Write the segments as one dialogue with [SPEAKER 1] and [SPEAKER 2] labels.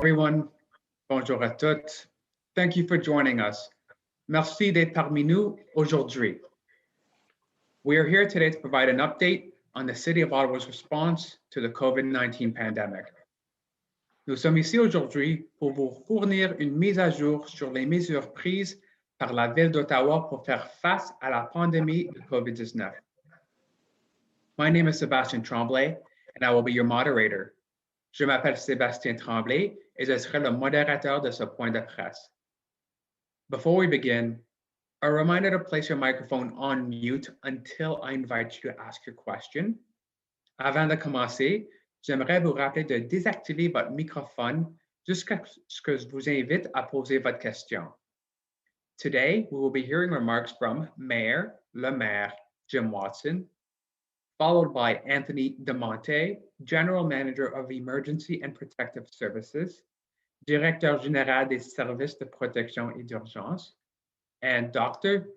[SPEAKER 1] everyone. Bonjour à toutes. Thank you for joining us. Merci d'être parmi nous aujourd'hui. We are here today to provide an update on the City of Ottawa's response to the COVID-19 pandemic. Nous sommes ici aujourd'hui pour vous fournir une mise à jour sur les mesures prises par la Ville d'Ottawa pour faire face à la pandémie de COVID-19. My name is Sébastien Tremblay, and I will be your moderator. Je m'appelle Sébastien Tremblay et je serai le modérateur de ce point de presse. Before we begin, a reminder to place your microphone on mute until I invite you to ask your question. Avant de commencer, j'aimerais vous rappeler de désactiver votre microphone jusqu'à ce que je vous invite à poser votre question. Today, we will be hearing remarks from le Maire, Jim Watson, followed by Anthony DeMonte, General Manager of Emergency and Protective Services, Directeur Général des Services de Protection et d'Urgence, and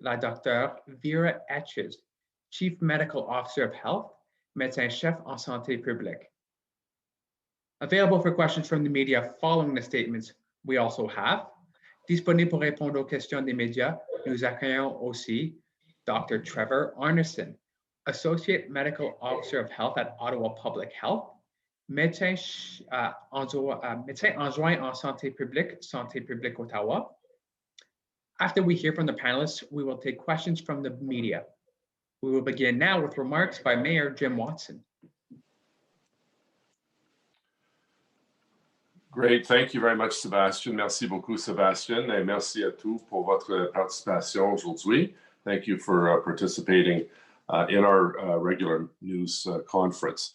[SPEAKER 1] la Dr. Vera Etches, Chief Medical Officer of Health, médecin-chef en santé publique. Available for questions from the media following the statements, we also have, disponible pour répondre aux questions des médias, nous accueillons aussi Dr. Trevor Arneson, Associate Medical Officer of Health at Ottawa Public Health, médecin adjoint en santé publique Ottawa. After we hear from the panelists, we will take questions from the media. We will begin now with remarks by Mayor Jim Watson.
[SPEAKER 2] Great, thank you very much, Sébastien. Merci beaucoup, Sébastien, et merci à tous pour votre participation aujourd'hui. Thank you for participating in our regular news conference.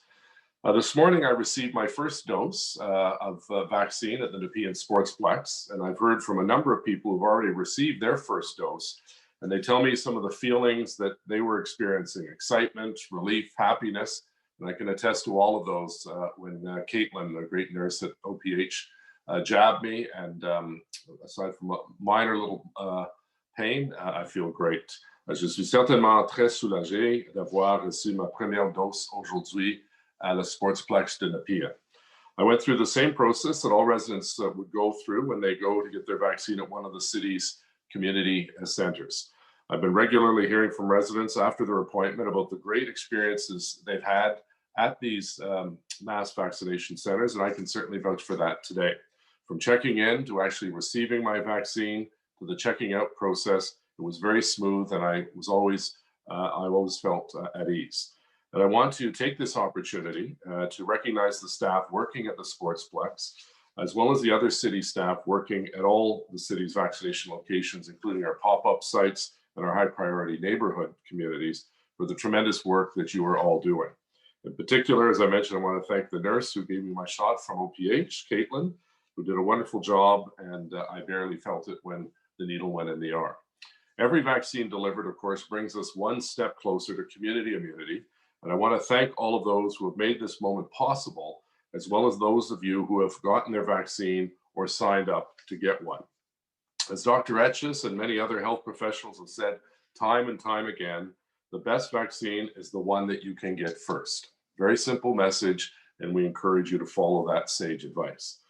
[SPEAKER 2] This morning, I received my first dose of vaccine at the Nepean Sportsplex, and I've heard from a number of people who've already received their first dose, and they tell me some of the feelings that they were experiencing: excitement, relief, happiness, and I can attest to all of those when Caitlin, a great nurse at OPH, jabbed me, and aside from a minor little pain, I feel great. Je suis certainement très soulagé d'avoir reçu ma première dose aujourd'hui à la Sportsplex de Nepean. I went through the same process that all residents would go through when they go to get their vaccine at one of the city's community centers. I've been regularly hearing from residents after their appointment about the great experiences they've had at these mass vaccination centers, and I can certainly vouch for that today. From checking in to actually receiving my vaccine to the checking out process, it was very smooth, and I always felt at ease. And I want to take this opportunity to recognize the staff working at the Sportsplex, as well as the other city staff working at all the city's vaccination locations, including our pop-up sites and our high-priority neighborhood communities, for the tremendous work that you are all doing. In particular, as I mentioned, I want to thank the nurse who gave me my shot from OPH, Caitlin, who did a wonderful job, and I barely felt it when the needle went in the arm. Every vaccine delivered, of course, brings us one step closer to community immunity, and I want to thank all of those who have made this moment possible, as well as those of you who have gotten their vaccine or signed up to get one. As Dr. Etches and many other health professionals have said time and time again, the best vaccine is the one that you can get first. Very simple message, and we encourage you to follow that sage advice.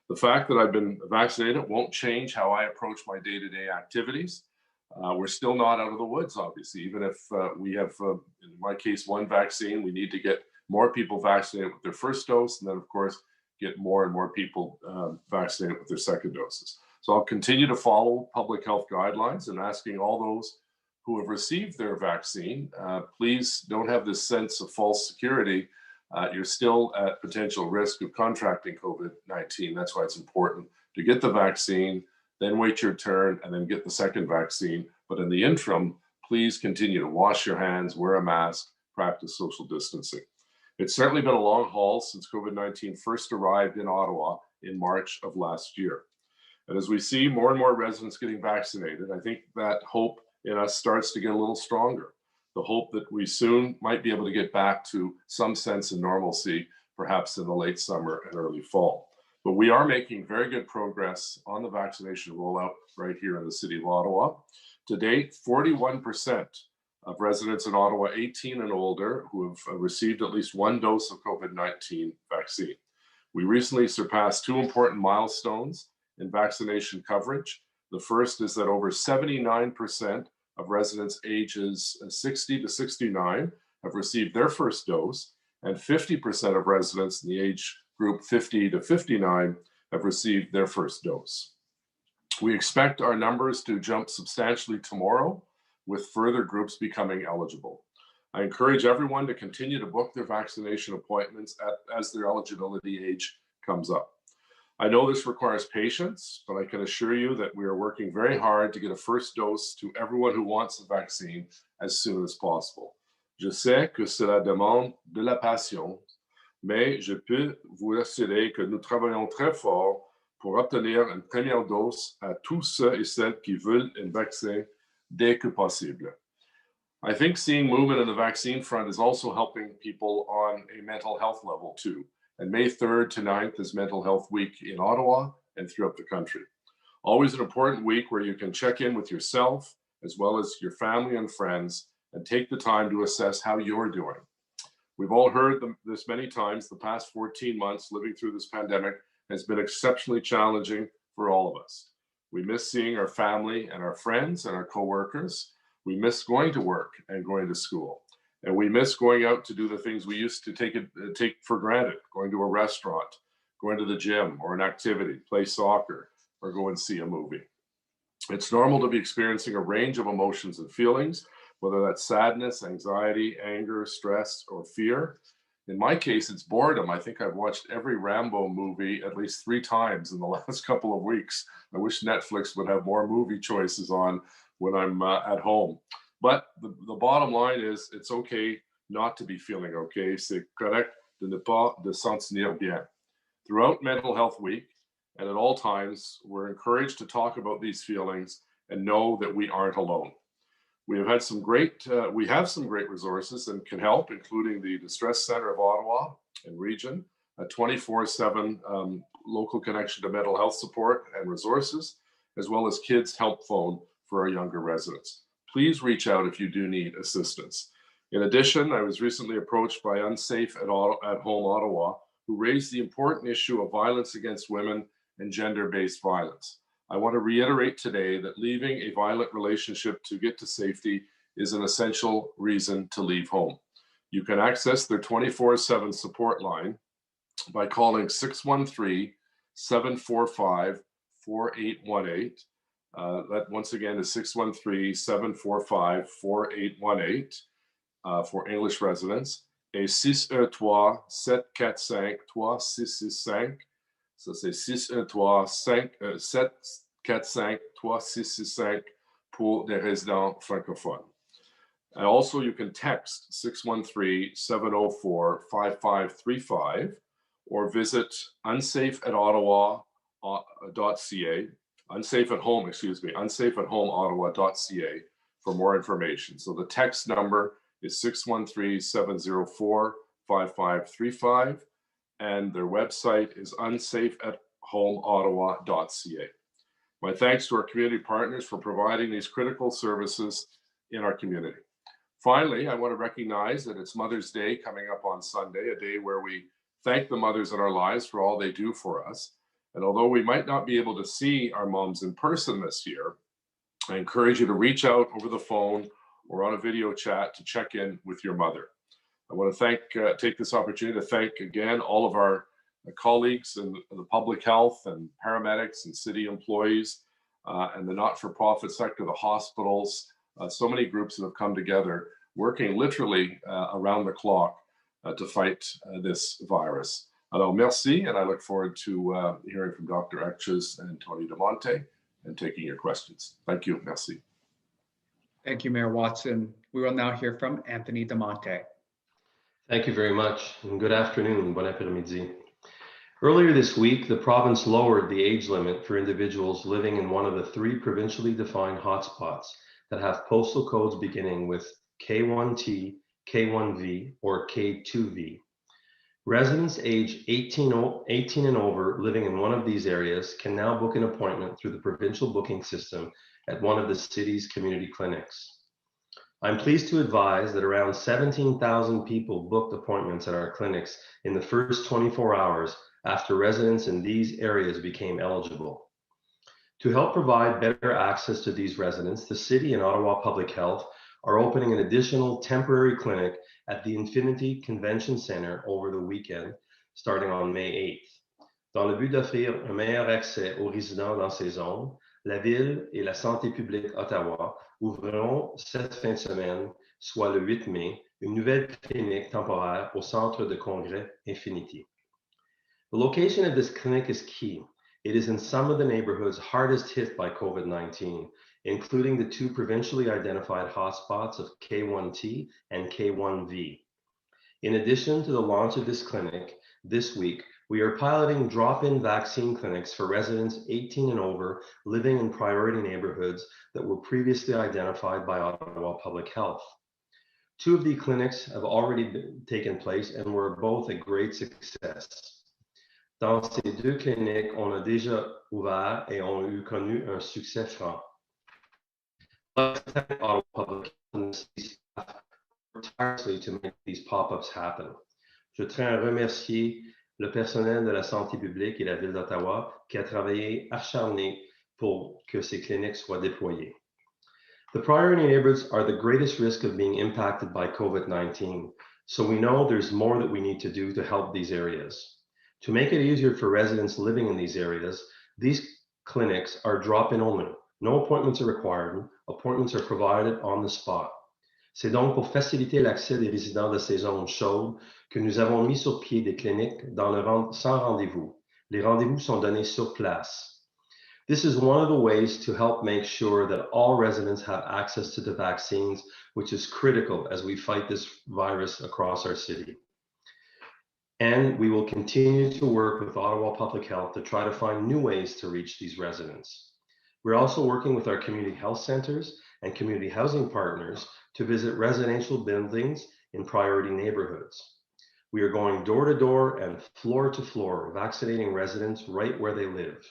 [SPEAKER 2] The fact that I've been vaccinated won't change how I approach my day-to-day activities. We're still not out of the woods, obviously. Even if we have, in my case, one vaccine, we need to get more people vaccinated with their first dose, and then, of course, get more and more people vaccinated with their second doses. So I'll continue to follow public health guidelines, and asking all those who have received their vaccine, please don't have this sense of false security. You're still at potential risk of contracting COVID-19. That's why it's important to get the vaccine, then wait your turn, and then get the second vaccine. But in the interim, please continue to wash your hands, wear a mask, practice social distancing. It's certainly been a long haul since COVID-19 first arrived in Ottawa in March of last year. And as we see more and more residents getting vaccinated, I think that hope in us starts to get a little stronger. The hope that we soon might be able to get back to some sense of normalcy, perhaps in the late summer and early fall. But we are making very good progress on the vaccination rollout right here in the city of Ottawa. To date, 41% of residents in Ottawa 18 and older who have received at least one dose of COVID-19 vaccine. We recently surpassed two important milestones in vaccination coverage. The first is that over 79% of residents ages 60 to 69 have received their first dose, and 50% of residents in the age group 50 to 59 have received their first dose. We expect our numbers to jump substantially tomorrow, with further groups becoming eligible. I encourage everyone to continue to book their vaccination appointments as their eligibility age comes up. I know this requires patience, but I can assure you that we are working very hard to get a first dose to everyone who wants the vaccine as soon as possible. Je sais que cela demande de la patience, mais je peux vous assurer que nous travaillons très fort pour obtenir une première dose à tous ceux et celles qui veulent un vaccin dès que possible. I think seeing movement in the vaccine front is also helping people on a mental health level too. And May 3rd to 9th is Mental Health Week in Ottawa and throughout the country. Always an important week where you can check in with yourself as well as your family and friends and take the time to assess how you're doing. We've all heard this many times. The past 14 months living through this pandemic has been exceptionally challenging for all of us. We miss seeing our family and our friends and our coworkers. We miss going to work and going to school. And we miss going out to do the things we used to take for granted, going to a restaurant, going to the gym or an activity, play soccer, or go and see a movie. It's normal to be experiencing a range of emotions and feelings, whether that's sadness, anxiety, anger, stress, or fear. In my case, it's boredom. I think I've watched every Rambo movie at least 3 times in the last couple of weeks. I wish Netflix would have more movie choices on when I'm at home. But the bottom line is it's okay not to be feeling okay. C'est correct de ne pas de sentir bien. Throughout Mental Health Week and at all times, we're encouraged to talk about these feelings and know that we aren't alone. We have some great resources and can help, including the Distress Center of Ottawa and region, a 24/7 local connection to mental health support and resources, as well as Kids Help Phone for our younger residents. Please reach out if you do need assistance. In addition, I was recently approached by Unsafe at Home Ottawa, who raised the important issue of violence against women and gender-based violence. I want to reiterate today that leaving a violent relationship to get to safety is an essential reason to leave home. You can access their 24/7 support line by calling 613-745-4818. That once again is 613-745-4818 for English residents. Et 613-745-3665. Ça, c'est 613-745-3665 pour des résidents francophones. And also, you can text 613-704-5535 or visit unsafeatottawa.ca, unsafeathomeottawa.ca for more information. So the text number is 613-704-5535. And their website is unsafeathomeottawa.ca. My thanks to our community partners for providing these critical services in our community. Finally, I want to recognize that it's Mother's Day coming up on Sunday, a day where we thank the mothers in our lives for all they do for us. And although we might not be able to see our moms in person this year, I encourage you to reach out over the phone or on a video chat to check in with your mother. I want to take this opportunity to thank again all of our colleagues in the public health and paramedics and city employees and the not-for-profit sector, the hospitals, so many groups that have come together working literally around the clock to fight this virus. Alors, merci, and I look forward to hearing from Dr. Etches and Tony DeMonte and taking your questions. Thank you. Merci.
[SPEAKER 1] Thank you, Mayor Watson. We will now hear from Anthony DeMonte.
[SPEAKER 3] Thank you very much, and good afternoon, bon après-midi. Earlier this week, the province lowered the age limit for individuals living in one of the 3 provincially defined hotspots that have postal codes beginning with K1T, K1V, or K2V. Residents aged 18 and over living in one of these areas can now book an appointment through the provincial booking system at one of the city's community clinics. I'm pleased to advise that around 17,000 people booked appointments at our clinics in the first 24 hours after residents in these areas became eligible. To help provide better access to these residents, the City and Ottawa Public Health are opening an additional temporary clinic at the Infinity Convention Centre over the weekend, starting on May 8th. Dans le but d'offrir un meilleur accès aux résidents dans ces zones, la Ville et la Santé publique Ottawa ouvriront cette fin de semaine, soit le 8 mai, une nouvelle clinique temporaire au centre de congrès Infinity. The location of this clinic is key. It is in some of the neighborhoods hardest hit by COVID-19, including the two provincially identified hotspots of K1T and K1V. In addition to the launch of this clinic, this week, we are piloting drop-in vaccine clinics for residents 18 and over living in priority neighborhoods that were previously identified by Ottawa Public Health. Two of the clinics have already taken place and were both a great success. Dans ces deux cliniques, on a déjà ouvert et ont eu connu un succès franc. Ottawa Public Health worked tirelessly to make these pop-ups happen. Je tiens à remercier le personnel de la santé publique et la Ville d'Ottawa qui a travaillé acharné pour que ces cliniques soient déployées. The priority neighborhoods are the greatest risk of being impacted by COVID-19, so we know there's more that we need to do to help these areas. To make it easier for residents living in these areas, these clinics are drop-in only. No appointments are required. Appointments are provided on the spot. C'est donc pour faciliter l'accès des résidents de ces zones chaudes que nous avons mis sur pied des cliniques sans rendez-vous. Les rendez-vous sont donnés sur place. This is one of the ways to help make sure that all residents have access to the vaccines, which is critical as we fight this virus across our city. And we will continue to work with Ottawa Public Health to try to find new ways to reach these residents. We're also working with our community health centers and community housing partners to visit residential buildings in priority neighborhoods. We are going door to door and floor to floor, vaccinating residents right where they live.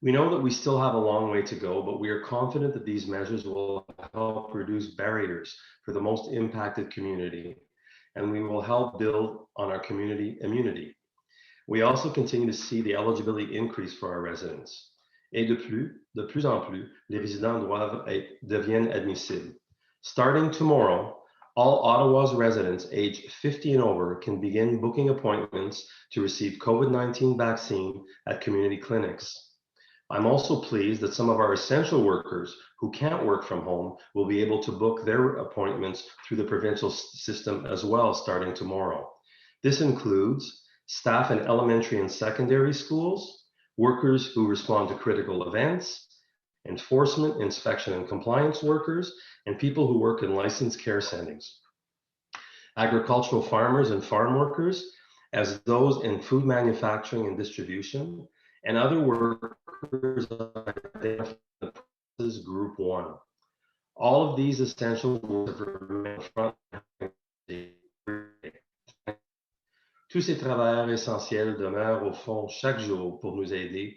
[SPEAKER 3] We know that we still have a long way to go, but we are confident that these measures will help reduce barriers for the most impacted community, and we will help build on our community immunity. We also continue to see the eligibility increase for our residents. Et de plus en plus, les résidents deviennent admissibles. Starting tomorrow, all Ottawa's residents aged 50 and over can begin booking appointments to receive COVID-19 vaccine at community clinics. I'm also pleased that some of our essential workers who can't work from home will be able to book their appointments through the provincial system as well starting tomorrow. This includes staff in elementary and secondary schools, workers who respond to critical events, enforcement, inspection, and compliance workers, and people who work in licensed care settings, agricultural farmers and farm workers, as those in food manufacturing and distribution, and other workers identified as Group 1. All of these essential workers remain front. Tous ces travailleurs essentiels demeurent au fond chaque jour pour nous aider,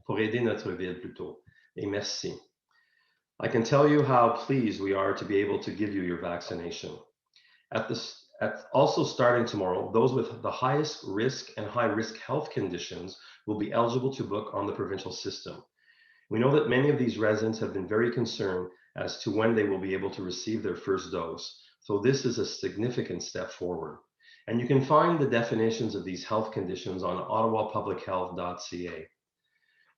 [SPEAKER 3] pour aider notre ville plutôt. Et merci. I can tell you how pleased we are to be able to give you your vaccination. Also starting tomorrow, those with the highest risk and high-risk health conditions will be eligible to book on the provincial system. We know that many of these residents have been very concerned as to when they will be able to receive their first dose, so this is a significant step forward. And you can find the definitions of these health conditions on ottawapublichealth.ca.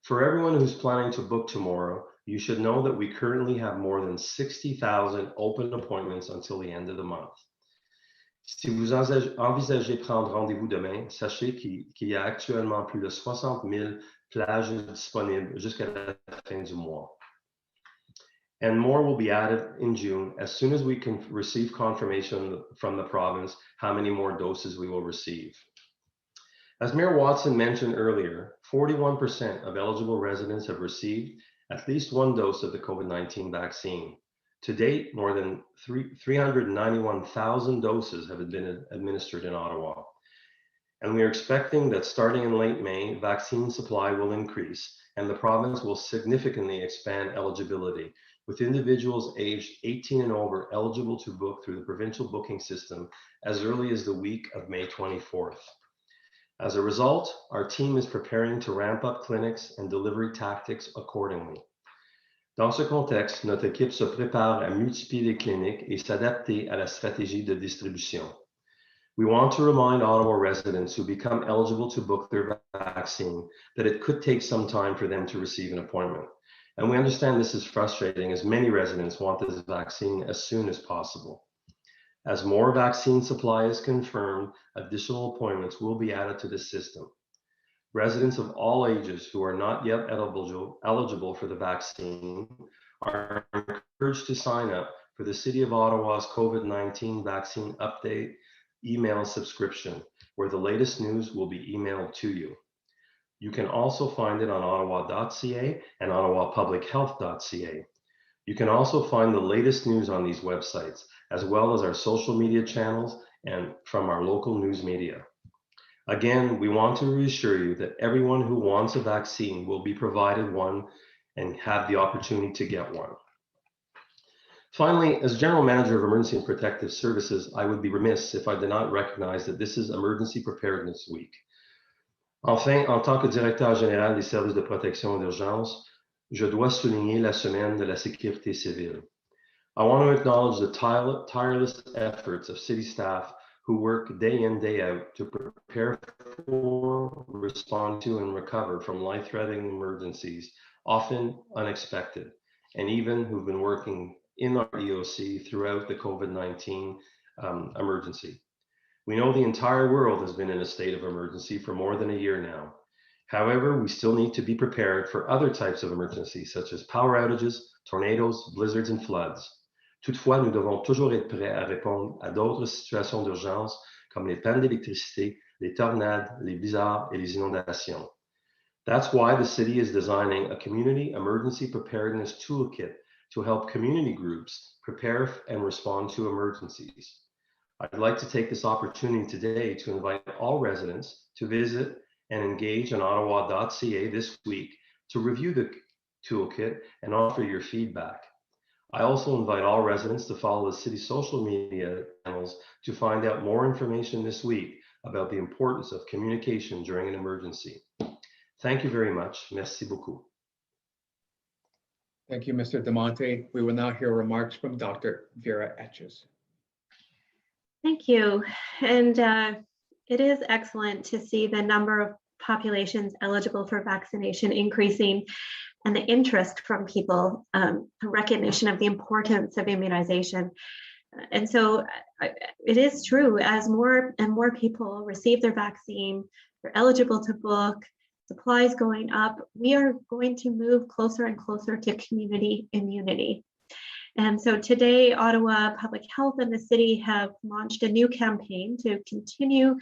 [SPEAKER 3] For everyone who's planning to book tomorrow, you should know that we currently have more than 60,000 open appointments until the end of the month. Si vous envisagez prendre rendez-vous demain, sachez qu'il y a actuellement plus de 60 000 plages disponibles jusqu'à la fin du mois. And more will be added in June as soon as we can receive confirmation from the province how many more doses we will receive. As Mayor Watson mentioned earlier, 41% of eligible residents have received at least one dose of the COVID-19 vaccine. To date, more than 391,000 doses have been administered in Ottawa. And we are expecting that starting in late May, vaccine supply will increase and the province will significantly expand eligibility, with individuals aged 18 and over eligible to book through the provincial booking system as early as the week of May 24th. As a result, our team is preparing to ramp up clinics and delivery tactics accordingly. Dans ce contexte, notre équipe se prépare à multiplier les cliniques et s'adapter à la stratégie de distribution. We want to remind Ottawa residents who become eligible to book their vaccine that it could take some time for them to receive an appointment. And we understand this is frustrating as many residents want this vaccine as soon as possible. As more vaccine supply is confirmed, additional appointments will be added to the system. Residents of all ages who are not yet eligible for the vaccine are encouraged to sign up for the City of Ottawa's COVID-19 vaccine update email subscription, where the latest news will be emailed to you. You can also find it on ottawa.ca and ottawapublichealth.ca. You can also find the latest news on these websites, as well as our social media channels and from our local news media. Again, we want to reassure you that everyone who wants a vaccine will be provided one and have the opportunity to get one. Finally, as General Manager of Emergency and Protective Services, I would be remiss if I did not recognize that this is Emergency Preparedness Week. Enfin, en tant que Directeur Général des Services de Protection et d'Urgence, je dois souligner la Semaine de la Sécurité Civile. I want to acknowledge the tireless efforts of city staff who work day in, day out to prepare for, respond to, and recover from life-threatening emergencies, often unexpected, and even who've been working in our EOC throughout the COVID-19 emergency. We know the entire world has been in a state of emergency for more than a year now. However, we still need to be prepared for other types of emergencies, such as power outages, tornadoes, blizzards, and floods. Toutefois, nous devons toujours être prêts à répondre à d'autres situations d'urgence, comme les pannes d'électricité, les tornades, les blizzards, et les inondations. That's why the city is designing a community emergency preparedness toolkit to help community groups prepare and respond to emergencies. I'd like to take this opportunity today to invite all residents to visit and engage on ottawa.ca this week to review the toolkit and offer your feedback. I also invite all residents to follow the city's social media channels to find out more information this week about the importance of communication during an emergency. Thank you very much. Merci beaucoup.
[SPEAKER 1] Thank you, Mr. Demonte. We will now hear remarks from Dr. Vera Etches.
[SPEAKER 4] Thank you. And it is excellent to see the number of populations eligible for vaccination increasing and the interest from people, recognition of the importance of immunization. And so it is true, as more and more people receive their vaccine, they're eligible to book, supplies going up, we are going to move closer and closer to community immunity. And so today, Ottawa Public Health and the city have launched a new campaign to continue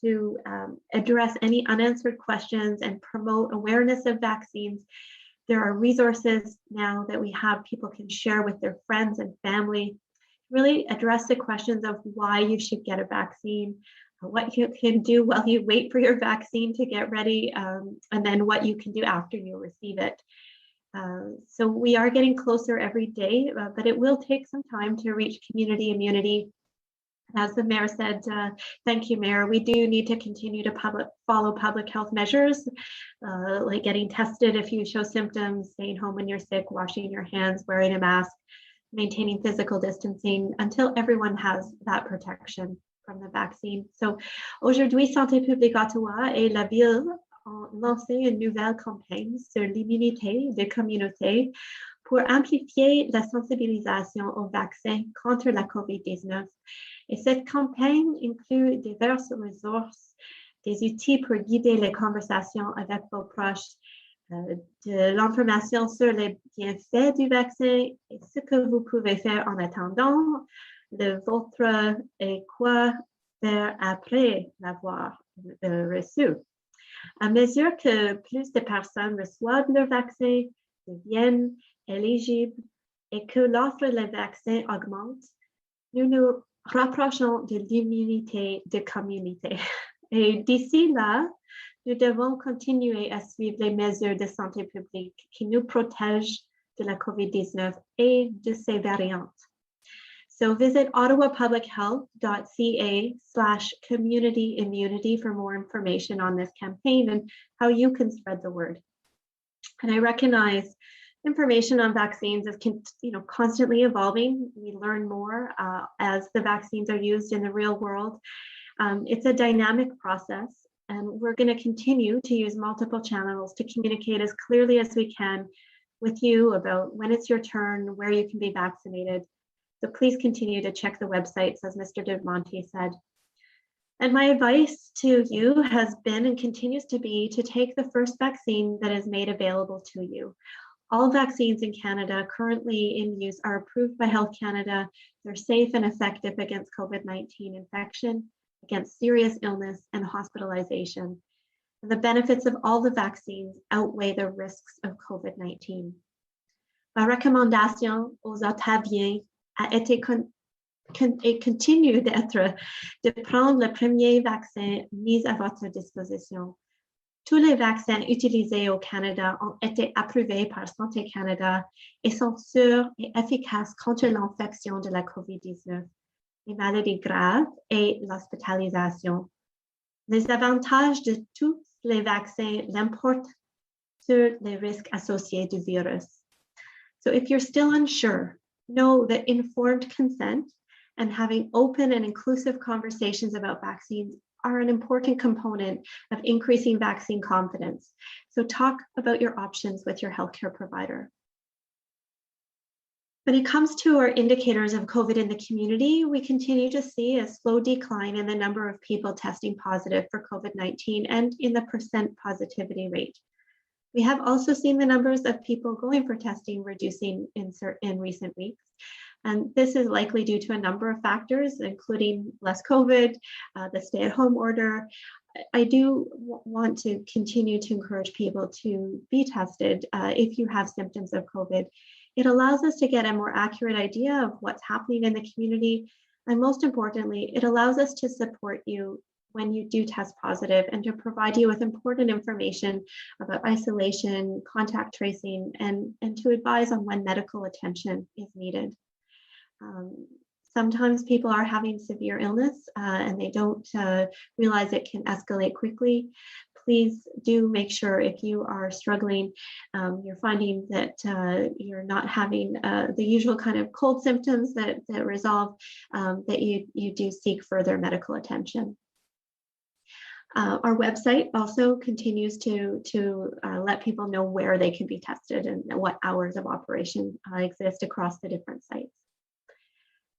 [SPEAKER 4] to address any unanswered questions and promote awareness of vaccines. There are resources now that we have people can share with their friends and family, really address the questions of why you should get a vaccine, what you can do while you wait for your vaccine to get ready, and then what you can do after you receive it. So we are getting closer every day, but it will take some time to reach community immunity. As the mayor said, thank you, Mayor, we do need to continue to follow public health measures, like getting tested if you show symptoms, staying home when you're sick, washing your hands, wearing a mask, maintaining physical distancing until everyone has that protection from the vaccine. So aujourd'hui, Santé publique Ottawa et la Ville ont lancé une nouvelle campagne sur l'immunité des communautés pour amplifier la sensibilisation au vaccin contre la COVID-19. Et cette campagne inclut diverses ressources, des outils pour guider les conversations avec vos proches, de l'information sur les bienfaits du vaccin et ce que vous pouvez faire en attendant, le vôtre et quoi faire après l'avoir reçu. À mesure que plus de personnes reçoivent leur vaccin, deviennent éligibles et que l'offre de vaccins augmente, nous nous rapprochons de l'immunité de communauté. Et d'ici là, nous devons continuer à suivre les mesures de santé publique qui nous protègent de la COVID-19 et de ses variantes. So visit ottawapublichealth.ca/community immunity for more information on this campaign and how you can spread the word. And I recognize information on vaccines is constantly evolving. We learn more as the vaccines are used in the real world. It's a dynamic process, and we're going to continue to use multiple channels to communicate as clearly as we can with you about when it's your turn, where you can be vaccinated. So please continue to check the websites, as Mr. De Monte said. And my advice to you has been and continues to be to take the first vaccine that is made available to you. All vaccines in Canada currently in use are approved by Health Canada. They're safe and effective against COVID-19 infection, against serious illness and hospitalization. And the benefits of all the vaccines outweigh the risks of COVID-19. Ma recommandation aux Ottaviens a été et continue d'être de prendre le premier vaccin mis à votre disposition. Tous les vaccins utilisés au Canada ont été approuvés par Santé Canada et sont sûrs et efficaces contre l'infection de la COVID-19, les maladies graves et l'hospitalisation. Les avantages de tous les vaccins l'emportent sur les risques associés du virus. So if you're still unsure, know that informed consent and having open and inclusive conversations about vaccines are an important component of increasing vaccine confidence. So talk about your options with your healthcare provider. When it comes to our indicators of COVID in the community, we continue to see a slow decline in the number of people testing positive for COVID-19 and in the percent positivity rate. We have also seen the numbers of people going for testing reducing in recent weeks. And this is likely due to a number of factors, including less COVID, the stay-at-home order. I do want to continue to encourage people to be tested if you have symptoms of COVID. It allows us to get a more accurate idea of what's happening in the community. And most importantly, it allows us to support you when you do test positive and to provide you with important information about isolation, contact tracing, and to advise on when medical attention is needed. Sometimes people are having severe illness and they don't realize it can escalate quickly. Please do make sure if you are struggling, you're finding that you're not having the usual kind of cold symptoms that resolve, that you do seek further medical attention. Our website also continues to let people know where they can be tested and what hours of operation exist across the different sites.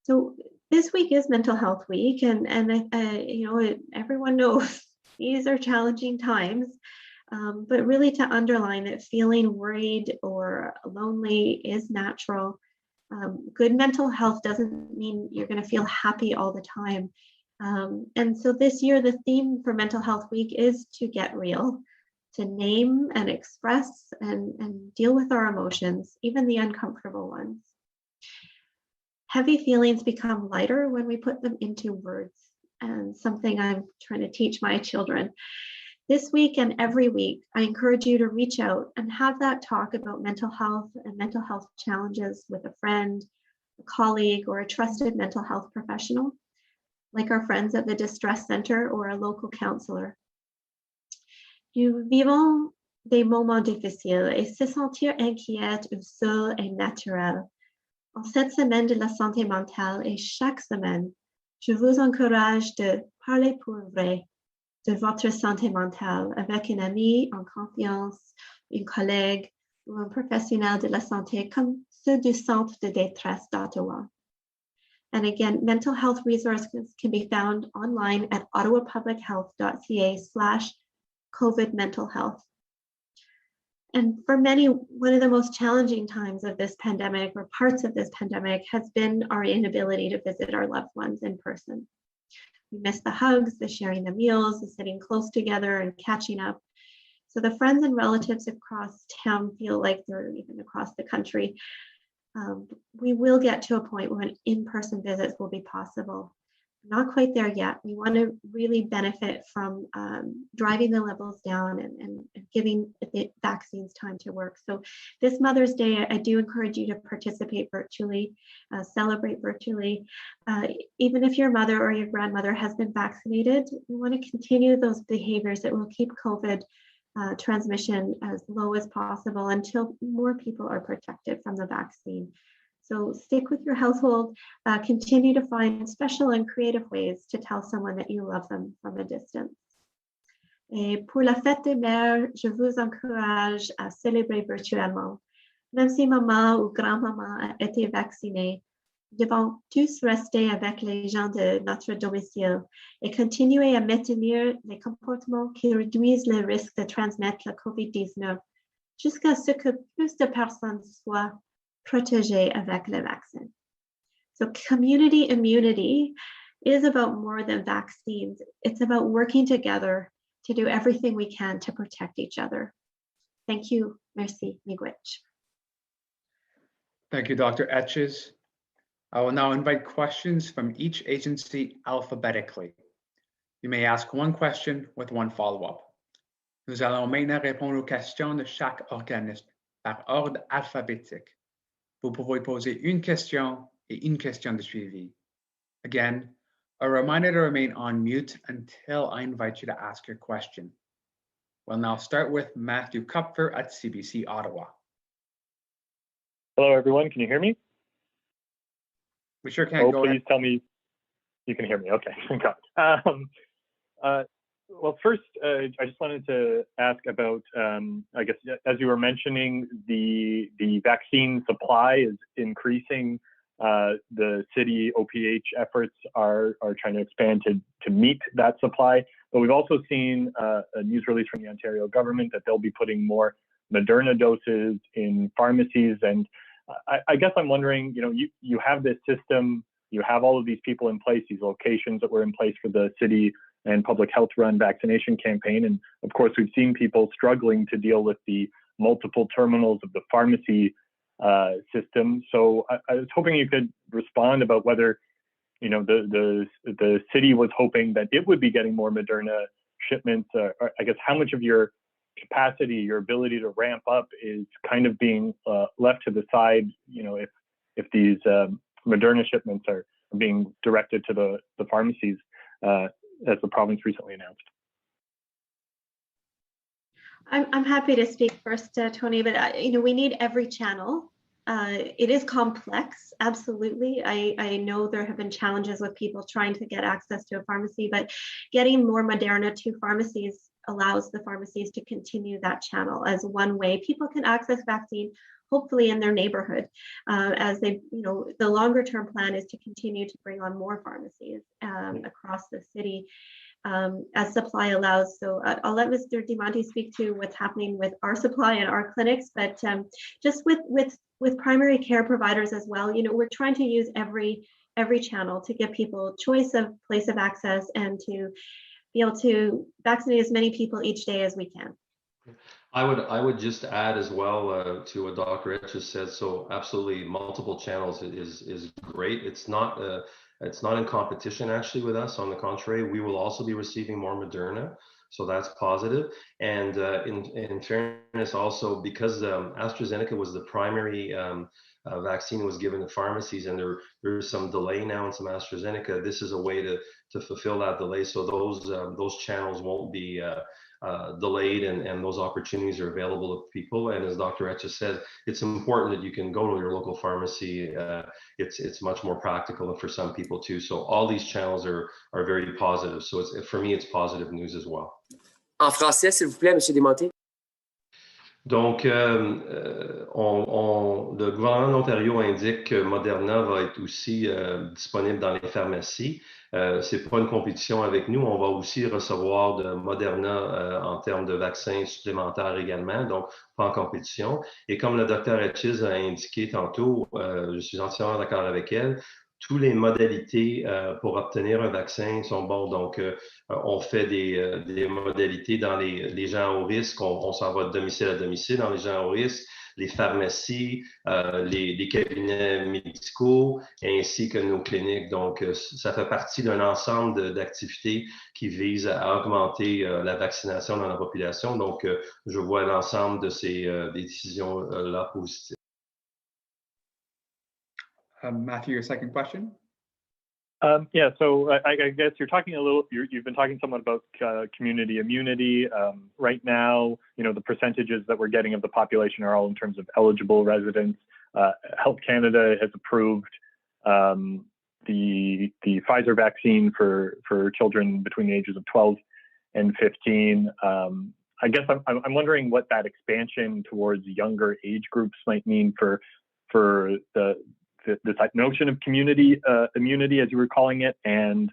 [SPEAKER 4] So this week is Mental Health Week, and everyone knows these are challenging times, but really to underline that feeling worried or lonely is natural. Good mental health doesn't mean you're going to feel happy all the time. And so this year, the theme for Mental Health Week is to get real, to name and express and deal with our emotions, even the uncomfortable ones. Heavy feelings become lighter when we put them into words, and something I'm trying to teach my children. This week and every week, I encourage you to reach out and have that talk about mental health and mental health challenges with a friend, a colleague, or a trusted mental health professional, like our friends at the Distress Center or a local counselor. Nous vivons des moments difficiles et se sentir inquiète ou seul est naturel. En cette semaine de la santé mentale et chaque semaine, je vous encourage de parler pour vrai de votre santé mentale avec un ami en confiance, une collègue ou un professionnel de la santé comme ceux du Centre de détresse d'Ottawa. And again, mental health resources can be found online at ottawapublichealth.ca/COVID mental health. And for many, one of the most challenging times of this pandemic or parts of this pandemic has been our inability to visit our loved ones in person. We miss the hugs, the sharing the meals, the sitting close together and catching up. So the friends and relatives across town feel like they're even across the country. We will get to a point when in-person visits will be possible. not quite there yet. We want to really benefit from driving the levels down and giving the vaccines time to work. So this Mother's Day, I do encourage you to participate virtually, celebrate virtually. Even if your mother or your grandmother has been vaccinated, we want to continue those behaviors that will keep COVID transmission as low as possible until more people are protected from the vaccine. So stick with your household, continue to find special and creative ways to tell someone that you love them from a distance. Et pour la fête des mères, je vous encourage à célébrer virtuellement. Même si maman ou grand-maman a été vaccinée, devons tous rester avec les gens de notre domicile et continuer à maintenir les comportements qui réduisent le risque de transmettre la COVID-19 jusqu'à ce que plus de personnes soient protégées avec le vaccin. So community immunity is about more than vaccines. It's about working together to do everything we can to protect each other. Thank you. Merci, Miigwech.
[SPEAKER 1] Thank you, Dr. Etches. I will now invite questions from each agency alphabetically. You may ask one question with one follow-up. Nous allons maintenant répondre aux questions de chaque organisme par ordre alphabétique. Vous pouvez poser une question et une question de suivi. Again, a reminder to remain on mute until I invite you to ask your question. We'll now start with Matthew Kupfer at CBC Ottawa.
[SPEAKER 5] Hello, everyone. Can you hear me?
[SPEAKER 1] We sure can. Go
[SPEAKER 5] please
[SPEAKER 1] ahead.
[SPEAKER 5] tell me you can hear me. Okay, thank God. Well, first, I just wanted to ask about, I guess, as you were mentioning, the vaccine supply is increasing. The city OPH efforts are trying to expand to meet that supply. But we've also seen a news release from the Ontario government that they'll be putting more Moderna doses in pharmacies. And I guess I'm wondering, you have this system, you have all of these people in place, these locations that were in place for the city and public health run vaccination campaign. And of course, we've seen people struggling to deal with the multiple terminals of the pharmacy system. So I was hoping you could respond about whether, the city was hoping that it would be getting more Moderna shipments. Or I guess how much of your capacity, your ability to ramp up is kind of being left to the side, if these Moderna shipments are being directed to the pharmacies, as the province recently announced.
[SPEAKER 4] I'm happy to speak first, Tony, but we need every channel. It is complex, absolutely. I know there have been challenges with people trying to get access to a pharmacy, but getting more Moderna to pharmacies allows the pharmacies to continue that channel as one way people can access vaccine, hopefully in their neighborhood, as they, the longer term plan is to continue to bring on more pharmacies across the city as supply allows. So I'll let Mr. DiMonte speak to what's happening with our supply and our clinics, but just with primary care providers as well, we're trying to use every channel to give people choice of place of access and to be able to vaccinate as many people each day as we can.
[SPEAKER 3] I would just add as well to what Dr. Etch just said. So absolutely, multiple channels is great. It's not in competition actually with us. On the contrary, we will also be receiving more Moderna, so that's positive. And in fairness, also because AstraZeneca was the primary vaccine was given to pharmacies, and there's some delay now in some AstraZeneca. This is a way to fulfill that delay, so those channels won't be delayed, and those opportunities are available to people. And as Dr. Etch said, it's important that you can go to your local pharmacy. It's much more practical for some people too. So all these channels are very positive. So for me, it's positive news as well.
[SPEAKER 6] En français, s'il vous plaît, M. Desmonté.
[SPEAKER 3] Donc, le gouvernement de l'Ontario indique que Moderna va être aussi disponible dans les pharmacies. C'est pas une compétition avec nous. On va aussi recevoir de Moderna en termes de vaccins supplémentaires également, donc pas en compétition. Et comme le docteur Etches a indiqué tantôt, je suis entièrement d'accord avec elle, toutes les modalités pour obtenir un vaccin sont bonnes. Donc, on fait des modalités dans les gens au risque. On s'en va de domicile à domicile dans les gens au risque. les pharmacies, les cabinets médicaux, ainsi que nos cliniques. Donc, ça fait partie d'un ensemble d'activités qui visent à augmenter la vaccination dans la population. Donc, je vois l'ensemble de ces décisions-là positives.
[SPEAKER 1] Matthew, your second question?
[SPEAKER 5] Yeah, so I guess you've been talking somewhat about community immunity. Right now, the percentages that we're getting of the population are all in terms of eligible residents. Health Canada has approved the Pfizer vaccine for children between the ages of 12 and 15. I guess I'm wondering what that expansion towards younger age groups might mean for this notion of community immunity, as you were calling it, and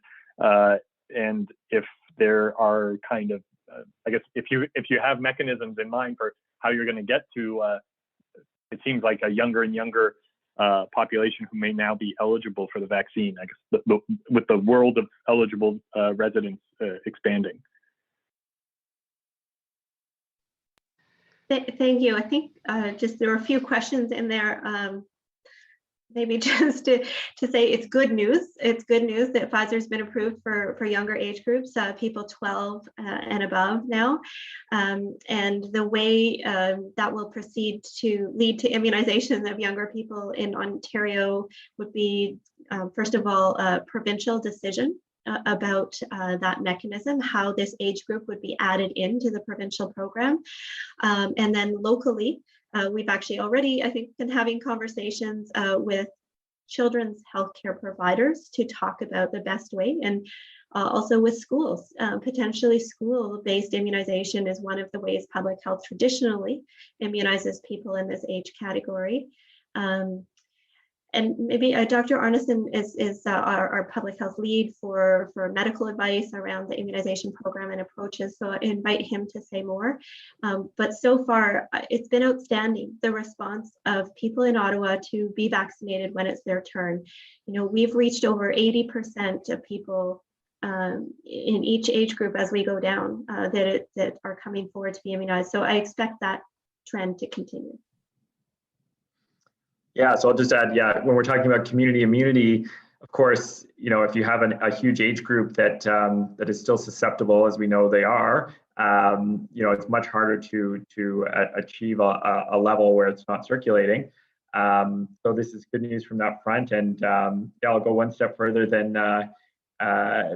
[SPEAKER 5] if there are kind of, I guess, if you have mechanisms in mind for how you're going to get to, it seems like a younger and younger population who may now be eligible for the vaccine. I guess with the world of eligible residents expanding.
[SPEAKER 4] Thank you. I think just there were a few questions in there. Maybe just to say it's good news. It's good news that Pfizer's been approved for younger age groups, people 12 and above now. And the way that will proceed to lead to immunization of younger people in Ontario would be, first of all, a provincial decision about that mechanism, how this age group would be added into the provincial program. And then locally, we've actually already, I think, been having conversations with children's healthcare providers to talk about the best way, and also with schools. Potentially school-based immunization is one of the ways public health traditionally immunizes people in this age category. And maybe Dr. Arneson is our public health lead for medical advice around the immunization program and approaches. So I invite him to say more. But so far, it's been outstanding, the response of people in Ottawa to be vaccinated when it's their turn. We've reached over 80% of people in each age group as we go down that are coming forward to be immunized. So I expect that trend to continue.
[SPEAKER 7] Yeah, so I'll just add, when we're talking about community immunity, of course, if you have a huge age group that is still susceptible, as we know they are, it's much harder to achieve a level where it's not circulating. So this is good news from that front, and I'll go one step further than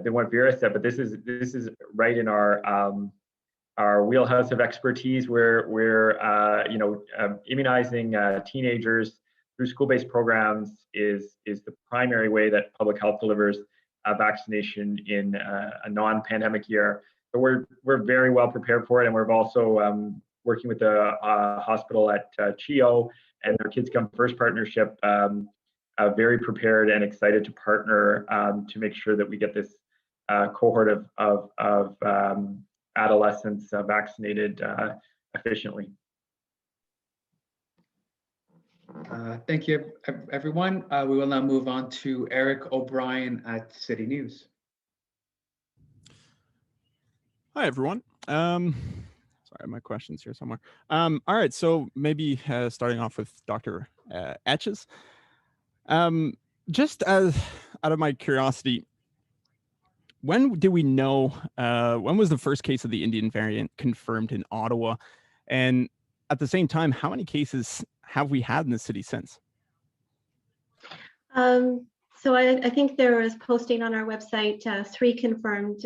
[SPEAKER 7] what Vera said, but this is right in our wheelhouse of expertise. We're immunizing teenagers through school-based programs is the primary way that public health delivers vaccination in a non-pandemic year. So we're very well prepared for it, and we're also working with the hospital at CHEO and their Kids Come First partnership, very prepared and excited to partner to make sure that we get this cohort of adolescents vaccinated efficiently.
[SPEAKER 1] Thank you, everyone. We will now move on to Eric O'Brien at City News.
[SPEAKER 8] Hi, everyone. Sorry, my question's here somewhere. All right, so maybe starting off with Dr. Etches. Just out of my curiosity, when did we know, when was the first case of the Indian variant confirmed in Ottawa? And at the same time, how many cases have we had in the city since?
[SPEAKER 4] So I think there was posting on our website 3 confirmed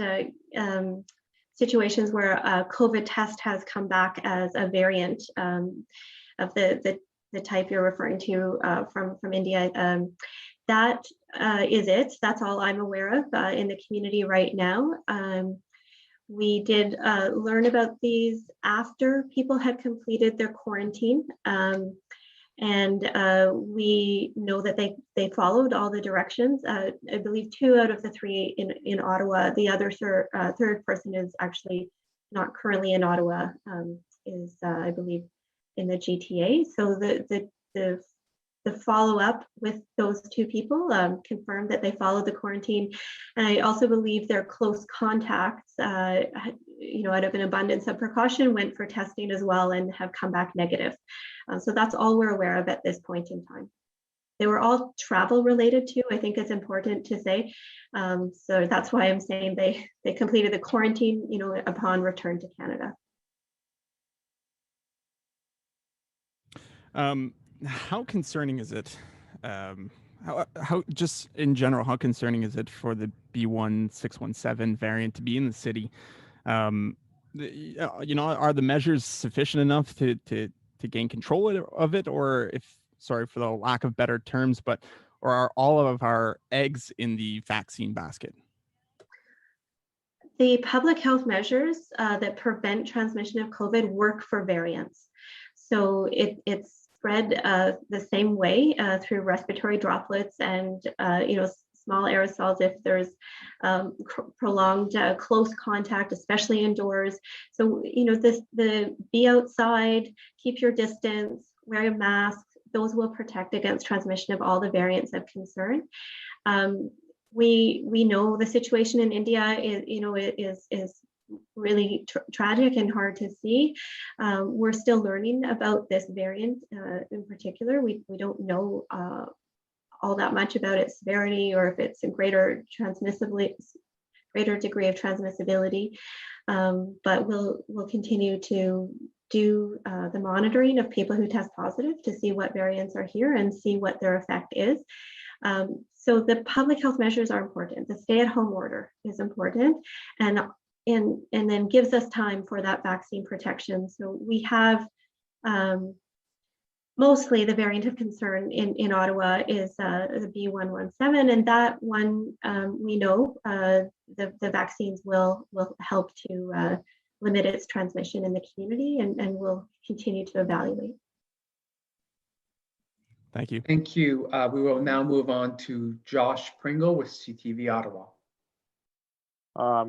[SPEAKER 4] situations where a COVID test has come back as a variant of the type you're referring to from India. That is it. That's all I'm aware of in the community right now. We did learn about these after people had completed their quarantine. And we know that they followed all the directions. I believe 2 out of the 3 in Ottawa. The other third person is actually not currently in Ottawa, is I believe in the GTA. So the the follow-up with those two people confirmed that they followed the quarantine. And I also believe their close contacts, out of an abundance of precaution, went for testing as well and have come back negative. So that's all we're aware of at this point in time. They were all travel related too. I think it's important to say. So that's why I'm saying they completed the quarantine, upon return to Canada.
[SPEAKER 8] How concerning is it? How just in general, how concerning is it for the B1617 variant to be in the city? Are the measures sufficient enough to gain control of it, or sorry for the lack of better terms, or are all of our eggs in the vaccine basket?
[SPEAKER 4] The public health measures that prevent transmission of COVID work for variants. So it's spread the same way through respiratory droplets and small aerosols if there's prolonged close contact, especially indoors. So the be outside, keep your distance, wear a mask. Those will protect against transmission of all the variants of concern. We know the situation in India is really tragic and hard to see. We're still learning about this variant in particular. We don't know all that much about its severity or if it's a greater degree of transmissibility. But we'll continue to do the monitoring of people who test positive to see what variants are here and see what their effect is. So the public health measures are important. The stay-at-home order is important, and then gives us time for that vaccine protection. So we have mostly the variant of concern in Ottawa is the B117, and that one we know the vaccines will help to limit its transmission in the community, and we'll continue to evaluate.
[SPEAKER 8] Thank you.
[SPEAKER 1] Thank you. We will now move on to Josh Pringle with CTV Ottawa.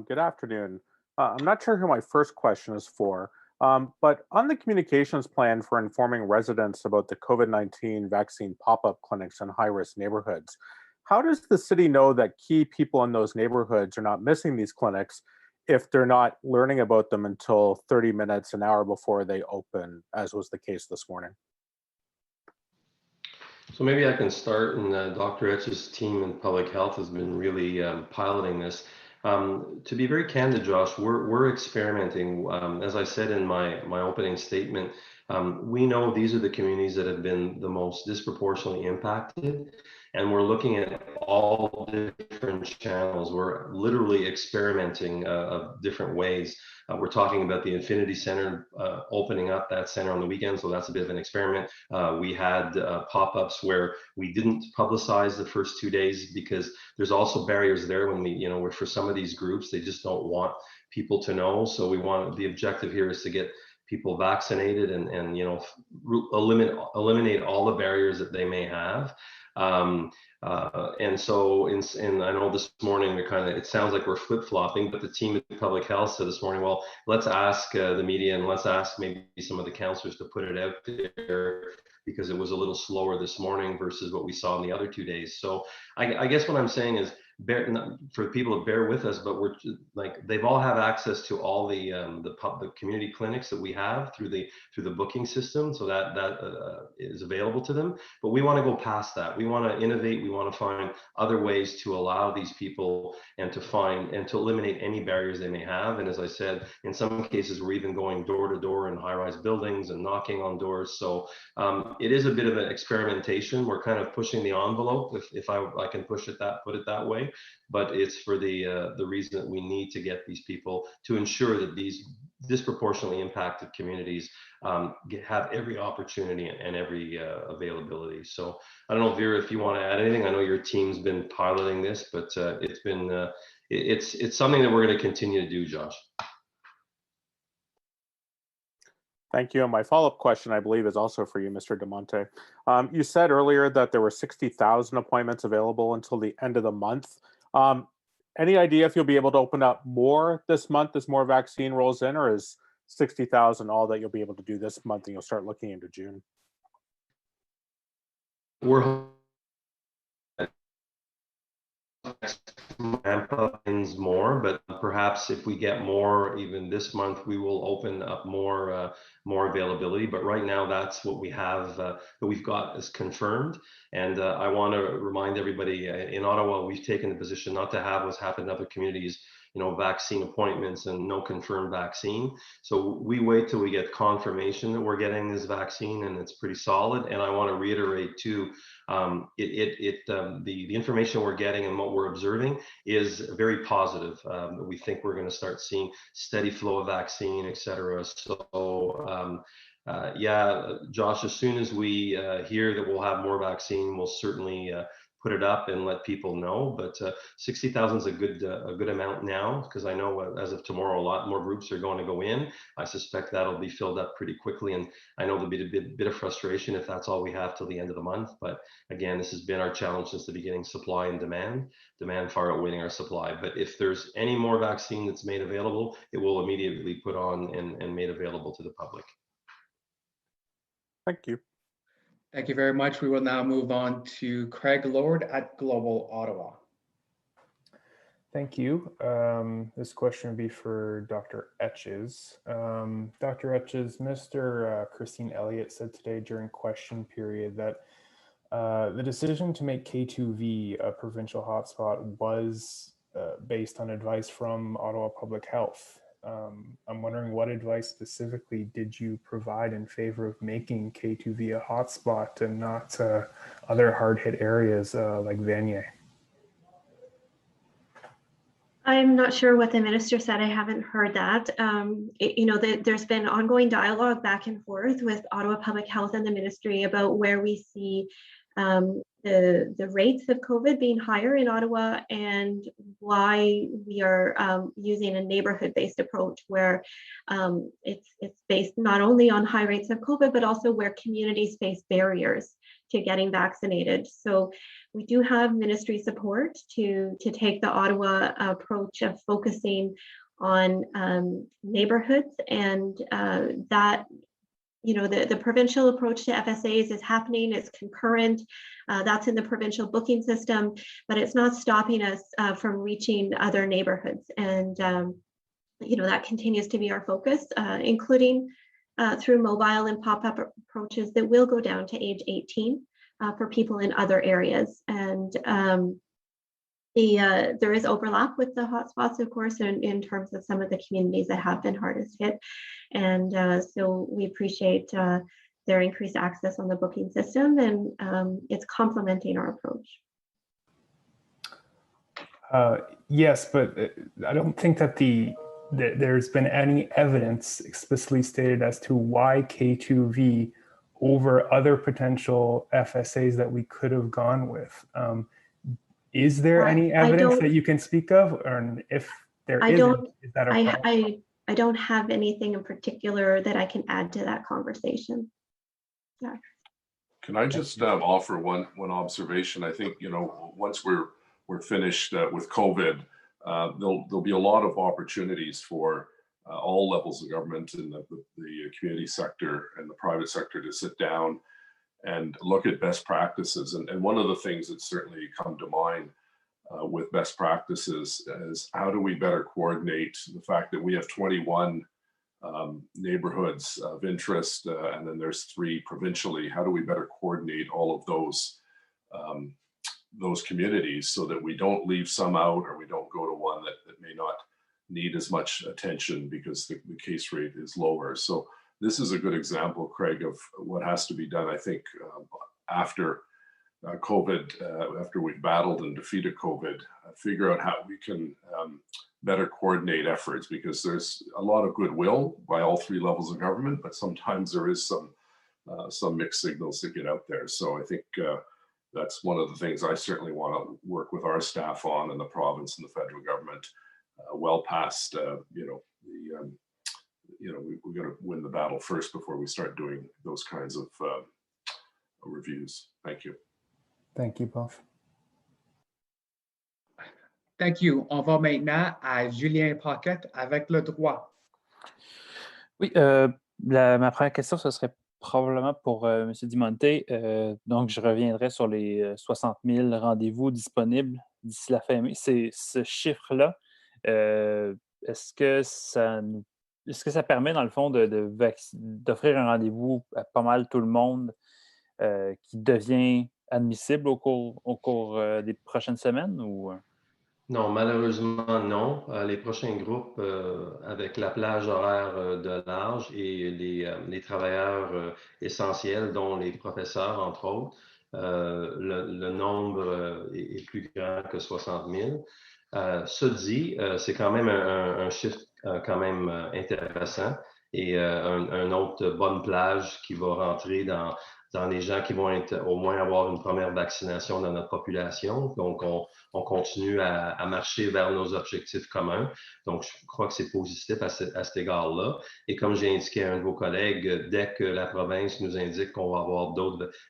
[SPEAKER 9] Good afternoon. I'm not sure who my first question is for, but on the communications plan for informing residents about the COVID-19 vaccine pop-up clinics in high-risk neighborhoods, how does the city know that key people in those neighborhoods are not missing these clinics if they're not learning about them until 30 minutes, an hour before they open, as was the case this morning?
[SPEAKER 3] So maybe I can start, and Dr. Etch's team in public health has been really piloting this. To be very candid, Josh, we're experimenting. As I said in my opening statement, we know these are the communities that have been the most disproportionately impacted, and we're looking at all different channels. We're literally experimenting of different ways. We're talking about the Infinity Center opening up that center on the weekend, so that's a bit of an experiment. We had pop-ups where we didn't publicize the first 2 days because there's also barriers there when where for some of these groups, they just don't want people to know. So the objective here is to get people vaccinated and eliminate all the barriers that they may have. And so I know this morning it sounds like we're flip-flopping, but the team at public health said this morning, well, let's ask the media and let's ask maybe some of the councillors to put it out there because it was a little slower this morning versus what we saw in the other 2 days. So I guess what I'm saying is, for people to bear with us, but we're they've all have access to all the community clinics that we have through the booking system, so that is available to them. But we want to go past that. We want to innovate. We want to find other ways to allow these people and to eliminate any barriers they may have. And as I said, in some cases, we're even going door to door in high-rise buildings and knocking on doors. So it is a bit of an experimentation. We're kind of pushing the envelope, if I can put it that way. But it's for the reason that we need to get these people to ensure that these disproportionately impacted communities have every opportunity and every availability. So I don't know, Vera, if you want to add anything. I know your team's been piloting this, but it's been it's something that we're going to continue to do, Josh.
[SPEAKER 9] Thank you. And my follow-up question, I believe, is also for you, Mr. DeMonte. You said earlier that there were 60,000 appointments available until the end of the month. Any idea if you'll be able to open up more this month as more vaccine rolls in, or is 60,000 all that you'll be able to do this month and you'll start looking into June?
[SPEAKER 3] we're ramp up things more, but perhaps if we get more even this month, we will open up more availability. But right now, that's what we have that we've got is confirmed. And I want to remind everybody in Ottawa, we've taken the position not to have what's happened in other communities, vaccine appointments and no confirmed vaccine. So we wait till we get confirmation that we're getting this vaccine, and it's pretty solid. And I want to reiterate too, the information we're getting and what we're observing is very positive. We think we're going to start seeing steady flow of vaccine, et cetera. So yeah, Josh, as soon as we hear that we'll have more vaccine, we'll certainly put it up and let people know. But 60,000 is a good amount now, because I know as of tomorrow, a lot more groups are going to go in. I suspect that'll be filled up pretty quickly, and I know there'll be a bit of frustration if that's all we have till the end of the month. But again, this has been our challenge since the beginning: supply and demand far outweighing our supply. But if there's any more vaccine that's made available, it will immediately put on and made available to the public.
[SPEAKER 9] Thank you.
[SPEAKER 1] Thank you very much. We will now move on to Craig Lord at Global Ottawa.
[SPEAKER 10] Thank you. This question would be for Dr. Etches. Dr. Etches, Mr. Christine Elliott said today during question period that the decision to make K2V a provincial hotspot was based on advice from Ottawa Public Health. I'm wondering, what advice specifically did you provide in favor of making K2V a hotspot and not other hard-hit areas like Vanier?
[SPEAKER 4] I'm not sure what the minister said. I haven't heard that. There's been ongoing dialogue back and forth with Ottawa Public Health and the ministry about where we see the rates of COVID being higher in Ottawa, and why we are using a neighborhood-based approach where it's based not only on high rates of COVID, but also where communities face barriers to getting vaccinated. So we do have ministry support to take the Ottawa approach of focusing on neighborhoods, and that the provincial approach to FSAs is happening. It's concurrent. That's in the provincial booking system, but it's not stopping us from reaching other neighborhoods. And that continues to be our focus, including through mobile and pop-up approaches that will go down to age 18 for people in other areas. And there is overlap with the hotspots, of course, in terms of some of the communities that have been hardest hit. And so we appreciate their increased access on the booking system, and it's complementing our approach.
[SPEAKER 10] Yes, but I don't think that there's been any evidence explicitly stated as to why K2V over other potential FSAs that we could have gone with. Is there any evidence that you can speak of, or if there isn't, is that a problem?
[SPEAKER 4] I don't have anything in particular that I can add to that conversation. Yeah.
[SPEAKER 2] Can I just offer one observation? I think once we're finished with COVID, there'll be a lot of opportunities for all levels of government in the community sector and the private sector to sit down and look at best practices. And one of the things that certainly come to mind with best practices is, how do we better coordinate the fact that we have 21 neighborhoods of interest, and then there's 3 provincially. How do we better coordinate all of those communities so that we don't leave some out, or we don't go to one that may not need as much attention because the case rate is lower. So this is a good example, Craig, of what has to be done, I think, after COVID, after we've battled and defeated COVID, figure out how we can better coordinate efforts, because there's a lot of goodwill by all 3 levels of government, but sometimes there is some mixed signals that get out there. So I think that's one of the things I certainly want to work with our staff on in the province and the federal government, well past, we got to win the battle first before we start doing those kinds of reviews. Thank you.
[SPEAKER 10] Thank you both.
[SPEAKER 1] Thank you. On va maintenant à Julien Paquette avec le droit.
[SPEAKER 11] Oui, ma première question, ce serait probablement pour M. Dimonté. Donc, je reviendrai sur les 60 000 rendez-vous disponibles d'ici la fin mai. C'est ce chiffre-là. Est-ce que ça permet, dans le fond, d'offrir un rendez-vous à pas mal tout le monde qui devient admissible au cours des prochaines semaines? Ou...
[SPEAKER 3] Non, malheureusement, non. Les prochains groupes, avec la plage horaire de large et les travailleurs essentiels, dont les professeurs, entre autres, le nombre est plus grand que 60 000. Ce dit, c'est quand même un chiffre quand même intéressant et un autre bonne plage qui va rentrer dans les gens qui vont au moins avoir une première vaccination dans notre population. Donc, on continue à marcher vers nos objectifs communs. Donc, je crois que c'est positif à cet égard-là. Et comme j'ai indiqué à un de vos collègues, dès que la province nous indique qu'on va avoir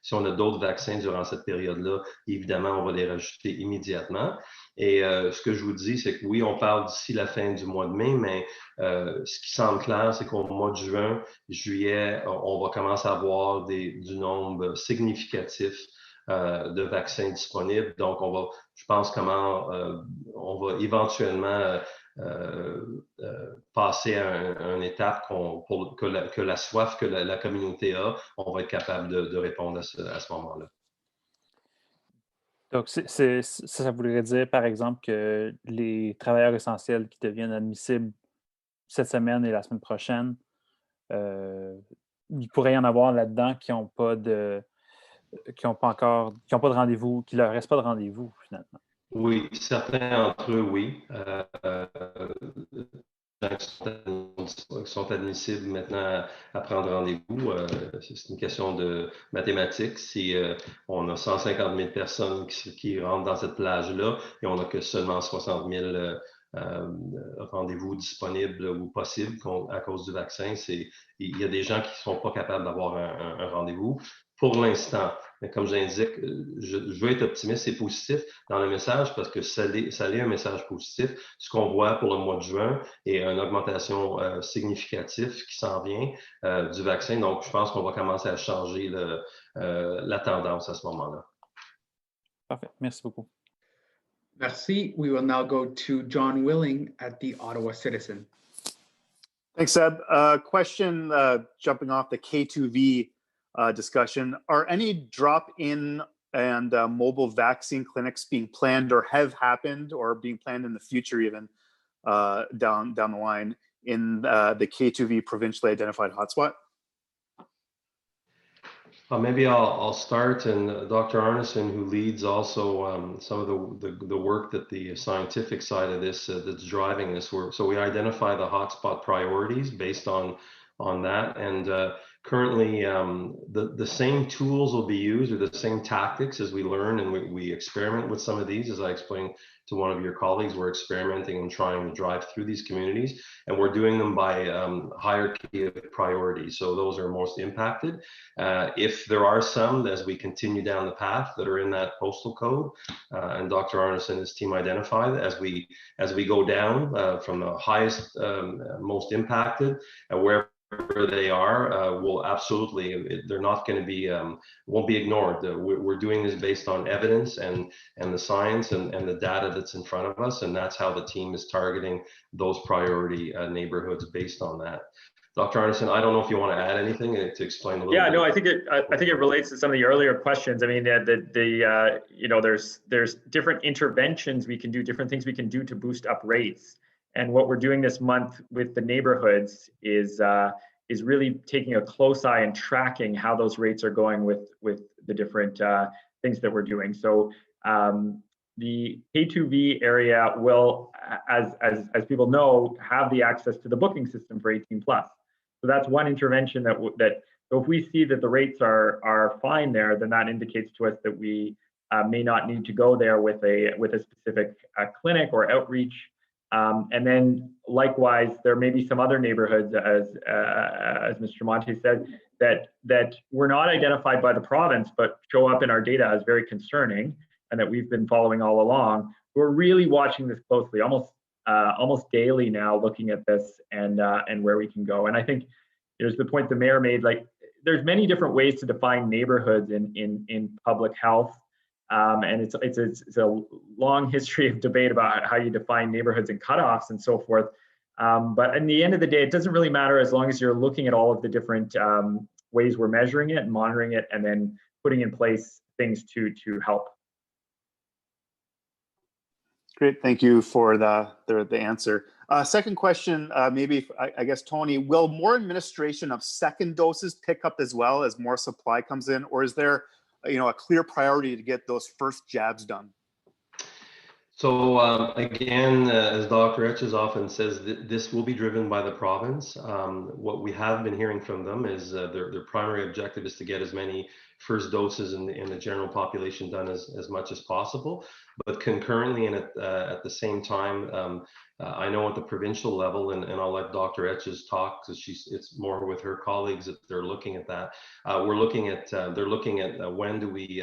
[SPEAKER 3] si on a d'autres vaccins durant cette période-là, évidemment, on va les rajouter immédiatement. Et ce que je vous dis, c'est que oui, on parle d'ici la fin du mois de mai, mais ce qui semble clair, c'est qu'au mois de juin, juillet, on va commencer à avoir du nombre significatif de vaccins disponibles. Donc, je pense on va éventuellement passer à une étape que la soif que la communauté a, on va être capable de répondre à ce moment-là.
[SPEAKER 11] Donc, ça voudrait dire, par exemple, que les travailleurs essentiels qui deviennent admissibles cette semaine et la semaine prochaine, il pourrait y en avoir là-dedans qui n'ont pas de rendez-vous, qui ne leur reste pas de rendez-vous, finalement.
[SPEAKER 3] Oui, certains d'entre eux, oui. Qui sont admissibles maintenant à prendre rendez-vous. C'est une question de mathématiques. Si on a 150 000 personnes qui rentrent dans cette plage-là et on n'a que seulement 60 000 rendez-vous disponibles ou possibles à cause du vaccin, il y a des gens qui ne sont pas capables d'avoir un rendez-vous pour l'instant. Mais comme j'indique, je veux être optimiste et positif dans le message parce que ça l'est un message positif. Ce qu'on voit pour le mois de juin est une augmentation significative qui s'en vient du vaccin. Donc, je pense qu'on va commencer à changer la tendance à ce moment-là.
[SPEAKER 11] Parfait. Merci beaucoup.
[SPEAKER 1] Merci. We will now go to John Willing at the Ottawa Citizen.
[SPEAKER 12] Thanks, Seb. Question jumping off the K2V discussion. Are any drop-in and mobile vaccine clinics being planned or have happened or being planned in the future even down the line in the K2V provincially identified hotspot?
[SPEAKER 3] Maybe I'll start, and Dr. Arneson, who leads also some of the work that the scientific side of this that's driving this work. So we identify the hotspot priorities based on that, and currently the same tools will be used, or the same tactics as we learn and we experiment with some of these. As I explained to one of your colleagues, we're experimenting and trying to drive through these communities, and we're doing them by hierarchy of priority. So those are most impacted. If there are some, as we continue down the path, that are in that postal code, and Dr. Arneson and his team identify that as we go down from the highest, most impacted, wherever they are, will absolutely, they're not going to be, won't be ignored. We're doing this based on evidence and the science and the data that's in front of us, and that's how the team is targeting those priority neighborhoods based on that. Dr. Arneson, I don't know if you want to add anything to explain a little bit.
[SPEAKER 7] Yeah, no, I think it relates to some of the earlier questions. I mean, you know, there's different interventions we can do, different things we can do to boost up rates. And what we're doing this month with the neighborhoods is really taking a close eye and tracking how those rates are going with the different things that we're doing. So the K2V area will, as people know, have the access to the booking system for 18+. So that's one intervention so if we see that the rates are fine there, then that indicates to us that we may not need to go there with a specific clinic or outreach. And then likewise, there may be some other neighborhoods, as Mr. Monte said, that were not identified by the province, but show up in our data as very concerning, and that we've been following all along. We're really watching this closely, almost daily now, looking at this and where we can go. And I think there's the point the mayor made, like there's many different ways to define neighborhoods in public health. And it's a long history of debate about how you define neighborhoods and cutoffs and so forth. But in the end of the day, it doesn't really matter as long as you're looking at all of the different ways we're measuring it and monitoring it, and then putting in place things to help.
[SPEAKER 12] Great, thank you for the answer. Second question, maybe I guess Tony, will more administration of second doses pick up as well as more supply comes in, or is there a clear priority to get those first jabs done?
[SPEAKER 3] So again, as Dr. Etches often says, this will be driven by the province. What we have been hearing from them is their primary objective is to get as many first doses in the general population done as much as possible. But concurrently and at the same time, I know at the provincial level, and I'll let Dr. Etches talk because it's more with her colleagues that they're looking at that. They're looking at when do we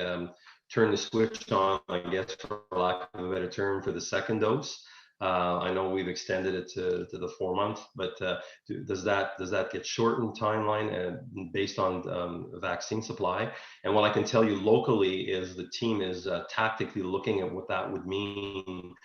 [SPEAKER 3] turn the switch on, I guess, for lack of a better term, for the second dose. I know we've extended it to the 4-month, but does that get shortened timeline based on vaccine supply? And what I can tell you locally is the team is tactically looking at what that would mean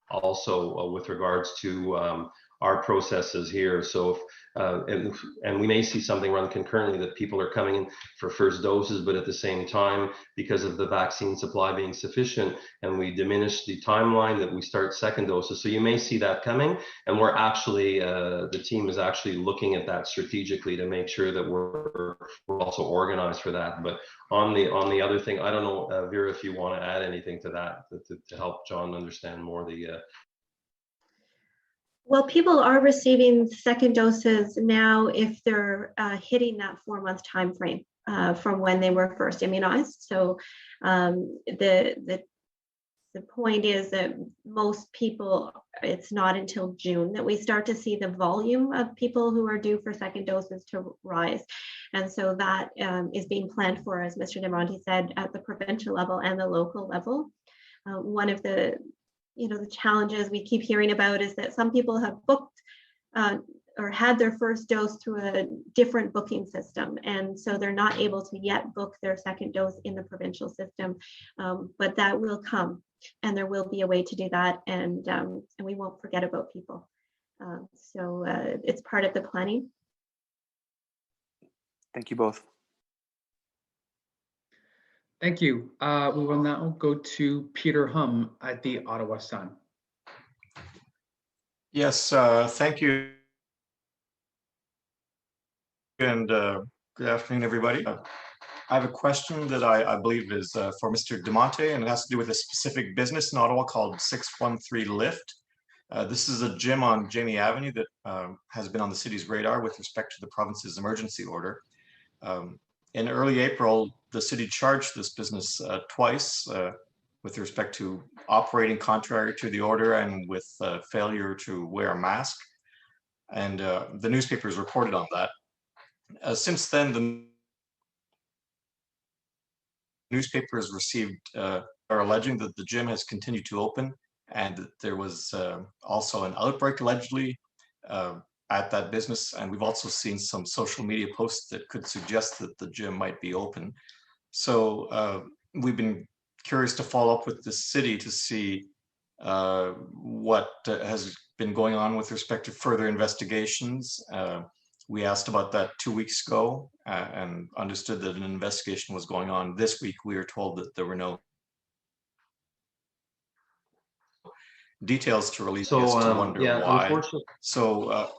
[SPEAKER 3] also with regards to our processes here. So and we may see something run concurrently that people are coming in for first doses, but at the same time, because of the vaccine supply being sufficient, and we diminish the timeline that we start second doses. So you may see that coming, and we're actually, the team is actually looking at that strategically to make sure that we're also organized for that. But on the other thing, I don't know, Vera, if you want to add anything to that to help John understand more the
[SPEAKER 4] Well, people are receiving second doses now if they're hitting that 4-month time frame from when they were first immunized. So the point is that most people, it's not until June that we start to see the volume of people who are due for second doses to rise. And so that is being planned for, as Mr. Demonte said, at the provincial level and the local level. One of the challenges we keep hearing about is that some people have booked or had their first dose through a different booking system. And so they're not able to yet book their second dose in the provincial system, but that will come and there will be a way to do that. And we won't forget about people. So it's part of the planning.
[SPEAKER 12] Thank you both.
[SPEAKER 1] Thank you. We will now go to Peter Hum at the Ottawa Sun.
[SPEAKER 13] Yes, thank you. And good afternoon, everybody. I have a question that I believe is for Mr. Demonte, and it has to do with a specific business in Ottawa called 613 Lift. This is a gym on Jamie Avenue that has been on the city's radar with respect to the province's emergency order. In early April, the city charged this business twice with respect to operating contrary to the order and with failure to wear a mask. And the newspapers reported on that. Since then, the newspapers are alleging that the gym has continued to open and that there was also an outbreak allegedly at that business. And we've also seen some social media posts that could suggest that the gym might be open. So we've been curious to follow up with the city to see what has been going on with respect to further investigations. We asked about that 2 weeks ago and understood that an investigation was going on. This week, we were told that there were no details to release.
[SPEAKER 3] So,
[SPEAKER 13] to wonder
[SPEAKER 3] yeah,
[SPEAKER 13] why.
[SPEAKER 3] unfortunately.
[SPEAKER 13] So,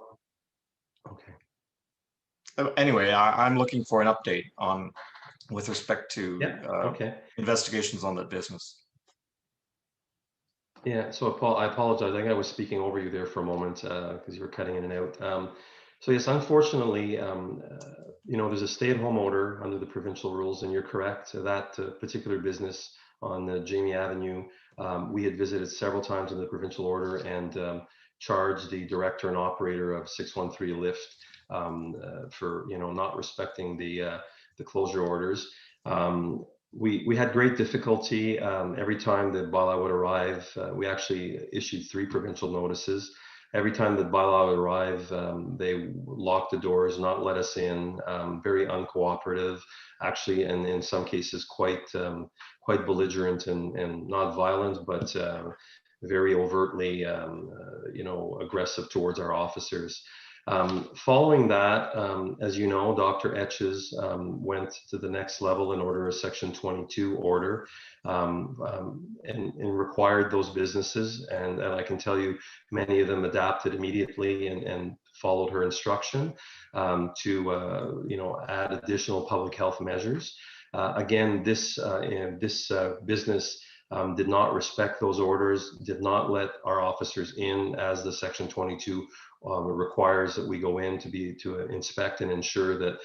[SPEAKER 3] okay.
[SPEAKER 13] Anyway, I'm looking for an update on with respect to investigations on that business.
[SPEAKER 3] Yeah, so I apologize. I think I was speaking over you there for a moment because you were cutting in and out. So yes, unfortunately, there's a stay-at-home order under the provincial rules, and you're correct. That particular business on Jamie Avenue, we had visited several times in the provincial order and charged the director and operator of 613 Lift for not respecting the closure orders. We had great difficulty every time the bylaw would arrive. We actually issued 3 provincial notices. every time the bylaw would arrive, they locked the doors, not let us in, very uncooperative, actually, and in some cases quite belligerent and not violent, but very overtly, aggressive towards our officers. Following that, as you know, Dr. Etches went to the next level in order of Section 22 order and required those businesses. And I can tell you, many of them adapted immediately and followed her instruction to add additional public health measures. Again, this business did not respect those orders, did not let our officers in as the Section 22 requires that we go in to inspect and ensure that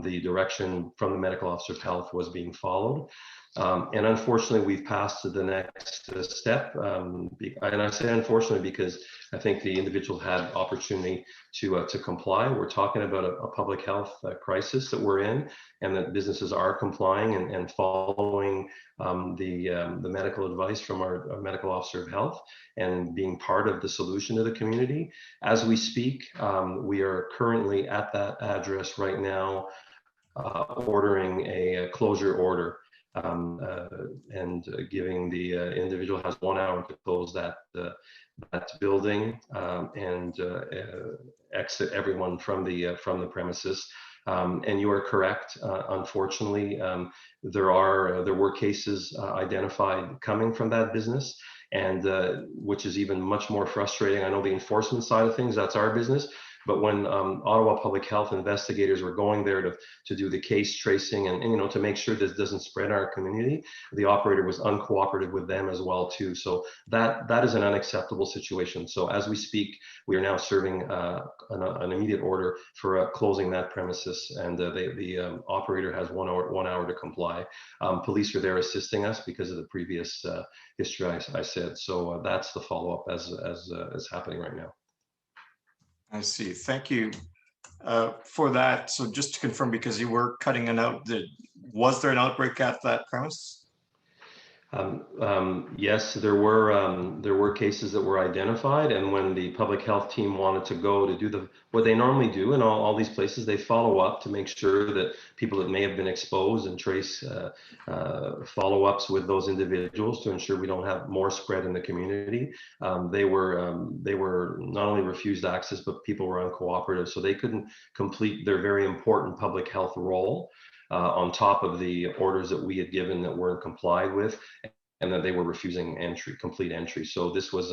[SPEAKER 3] the direction from the medical officer of health was being followed. And unfortunately, we've passed to the next step. And I say unfortunately because I think the individual had opportunity to comply. We're talking about a public health crisis that we're in, and that businesses are complying and following the medical advice from our medical officer of health and being part of the solution to the community. As we speak, we are currently at that address right now, ordering a closure order. And giving the individual has 1 hour to close that building and exit everyone from the premises. And you are correct. Unfortunately, there were cases identified coming from that business, and which is even much more frustrating. I know the enforcement side of things, that's our business. But when Ottawa Public Health investigators were going there to do the case tracing and to make sure this doesn't spread in our community, the operator was uncooperative with them as well too. So that is an unacceptable situation. So as we speak, we are now serving an immediate order for closing that premises, and the operator has 1 hour to comply. Police are there assisting us because of the previous history I said. So that's the follow-up as happening right now.
[SPEAKER 13] I see. Thank you for that. So just to confirm, because you were cutting it out, was there an outbreak at that premise?
[SPEAKER 3] Yes, there were cases that were identified, and when the public health team wanted to go to do what they normally do in all these places, they follow up to make sure that people that may have been exposed and trace follow-ups with those individuals to ensure we don't have more spread in the community. They were not only refused access, but people were uncooperative, so they couldn't complete their very important public health role. On top of the orders that we had given that weren't complied with, and that they were refusing complete entry. So this was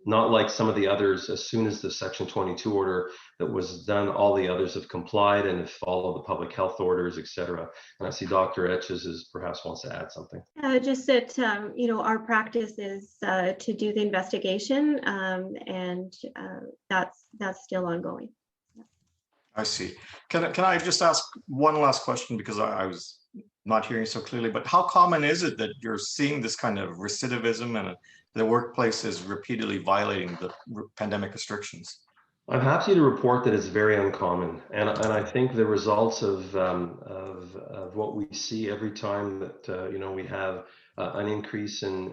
[SPEAKER 3] not like some of the others. As soon as the Section 22 order that was done, all the others have complied and have followed the public health orders, etc. And I see Dr. Etches perhaps wants to add something.
[SPEAKER 4] Just that our practice is to do the investigation, and that's still ongoing.
[SPEAKER 13] I see. Can I just ask one last question, because I was not hearing so clearly, but how common is it that you're seeing this kind of recidivism and the workplace is repeatedly violating the pandemic restrictions?
[SPEAKER 3] I'm happy to report that it's very uncommon, and I think the results of what we see every time that we have an increase in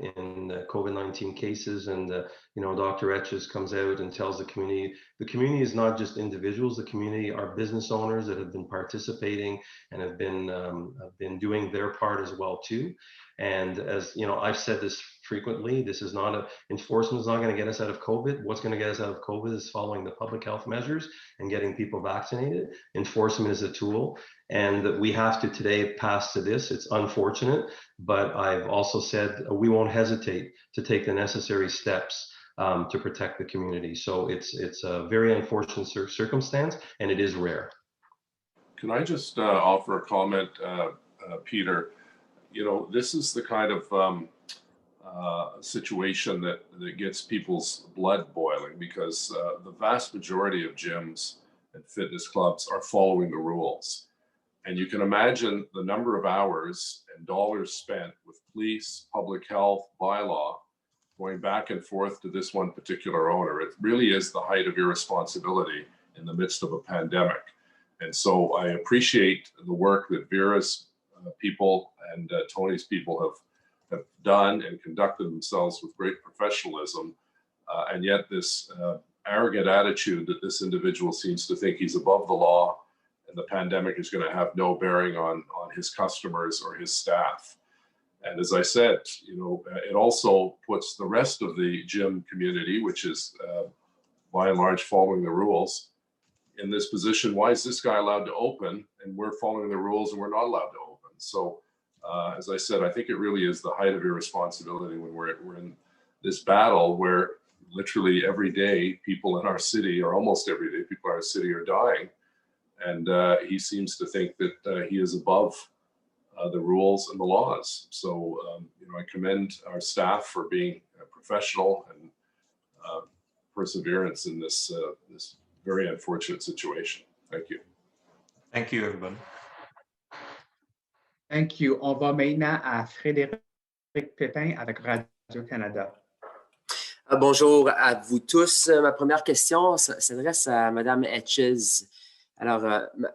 [SPEAKER 3] COVID-19 cases, and Dr. Etches comes out and tells the community is not just individuals. The community are business owners that have been participating and have been doing their part as well too. And as I've said this frequently, this is not enforcement is not going to get us out of COVID. What's going to get us out of COVID is following the public health measures and getting people vaccinated. Enforcement is a tool, and we have to today pass to this. It's unfortunate, but I've also said we won't hesitate to take the necessary steps to protect the community. So it's a very unfortunate circumstance, and it is rare.
[SPEAKER 2] Can I just offer a comment, Peter? This is the kind of situation that gets people's blood boiling, because the vast majority of gyms and fitness clubs are following the rules. And you can imagine the number of hours and dollars spent with police, public health, bylaw, going back and forth to this one particular owner. It really is the height of irresponsibility in the midst of a pandemic. And so I appreciate the work that Vera's people and Tony's people have done and conducted themselves with great professionalism. And yet this arrogant attitude that this individual seems to think he's above the law and the pandemic is going to have no bearing on his customers or his staff. And as I said, you know, it also puts the rest of the gym community, which is by and large following the rules, in this position. Why is this guy allowed to open and we're following the rules and we're not allowed to open? So as I said, I think it really is the height of irresponsibility when we're in this battle where literally every day people in our city, or almost every day people in our city, are dying. And he seems to think that he is above the rules and the laws. So, you know, I commend our staff for being professional and perseverance in this this very unfortunate situation. Thank you.
[SPEAKER 13] Thank you, everybody.
[SPEAKER 1] Thank you. On va maintenant à Frédéric Pépin avec Radio-Canada.
[SPEAKER 6] Bonjour à vous tous. Ma première question s'adresse à Mme Etches. Alors,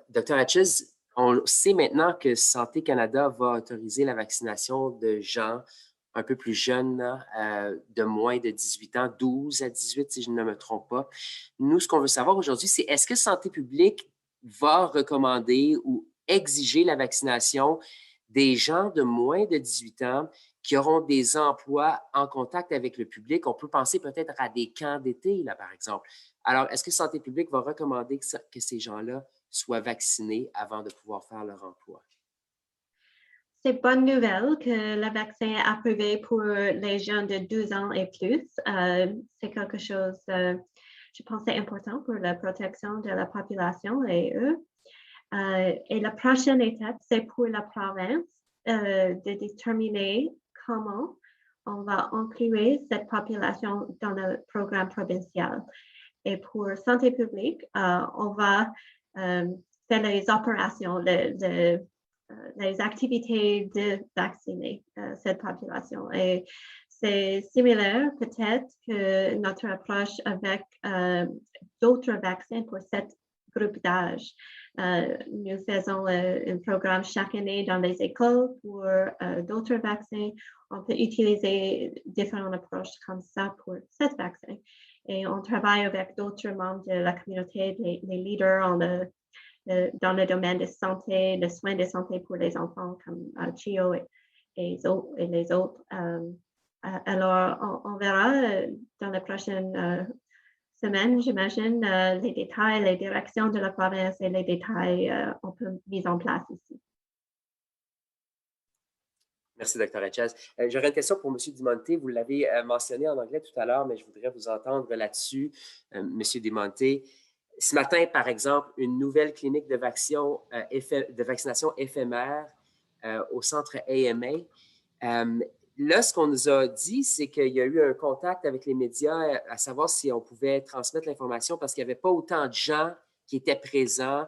[SPEAKER 6] Dr. Etches, on sait maintenant que Santé Canada va autoriser la vaccination de gens un peu plus jeunes, de moins de 18 ans, 12 à 18 si je ne me trompe pas. Nous, ce qu'on veut savoir aujourd'hui, c'est est-ce que Santé publique va recommander ou exiger la vaccination des gens de moins de 18 ans qui auront des emplois en contact avec le public? On peut penser peut-être à des camps d'été, là, par exemple. Alors, est-ce que Santé publique va recommander que ces gens-là soient vaccinés avant de pouvoir faire leur emploi?
[SPEAKER 4] C'est bonne nouvelle que le vaccin est approuvé pour les jeunes de 12 ans et plus. C'est quelque chose, je pense, c'est important pour la protection de la population et eux. Et la prochaine étape, c'est pour la province de déterminer comment on va inclure cette population dans le programme provincial. Et pour santé publique, on va faire les opérations, les activités de vacciner cette population. Et c'est similaire peut-être que notre approche avec d'autres vaccins pour cet groupe d'âge. Nous faisons un programme chaque année dans les écoles pour d'autres vaccins. On peut utiliser différentes approches comme ça pour ce vaccin. Et on travaille avec d'autres membres de la communauté, les leaders dans le domaine de santé, de soins de santé pour les enfants comme CHIO et les autres. Alors, on verra dans les prochaines semaines, j'imagine, les détails, les directions de la province et les détails on peut mis en place ici.
[SPEAKER 6] Merci, Dr. Etches. J'aurais une question pour M. Dimonté. Vous l'avez mentionné en anglais tout à l'heure, mais je voudrais vous entendre là-dessus, M. Dimonté. Ce matin, par exemple, une nouvelle clinique de vaccination éphémère au centre AMA. Là, ce qu'on nous a dit, c'est qu'il y a eu un contact avec les médias à savoir si on pouvait transmettre l'information parce qu'il n'y avait pas autant de gens qui étaient présents.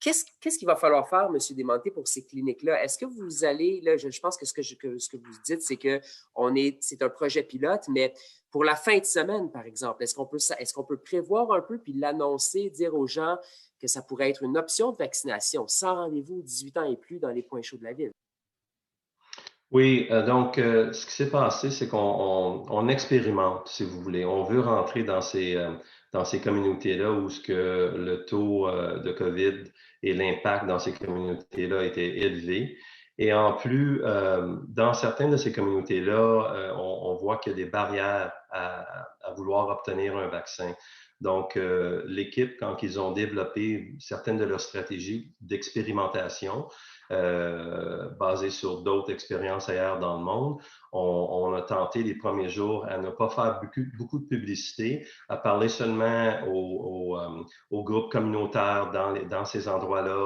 [SPEAKER 6] Qu'est-ce qu'il va falloir faire, M. Dimonté, pour ces cliniques-là? Est-ce que vous allez, là, je pense que ce que vous dites, c'est que c'est un projet pilote, mais pour la fin de semaine, par exemple, est-ce qu'on peut prévoir un peu puis l'annoncer, dire aux gens que ça pourrait être une option de vaccination sans rendez-vous 18 ans et plus dans les points chauds de la ville?
[SPEAKER 3] Oui, donc ce qui s'est passé, c'est qu'on expérimente, si vous voulez. On veut rentrer dans ces communautés-là où le taux de COVID et l'impact dans ces communautés-là étaient élevés. Et en plus, dans certaines de ces communautés-là, on voit qu'il y a des barrières à vouloir obtenir un vaccin. Donc, l'équipe, quand ils ont développé certaines de leurs stratégies d'expérimentation, basées sur d'autres expériences ailleurs dans le monde, on a tenté les premiers jours à ne pas faire beaucoup de publicité, à parler seulement aux groupes communautaires dans ces endroits-là,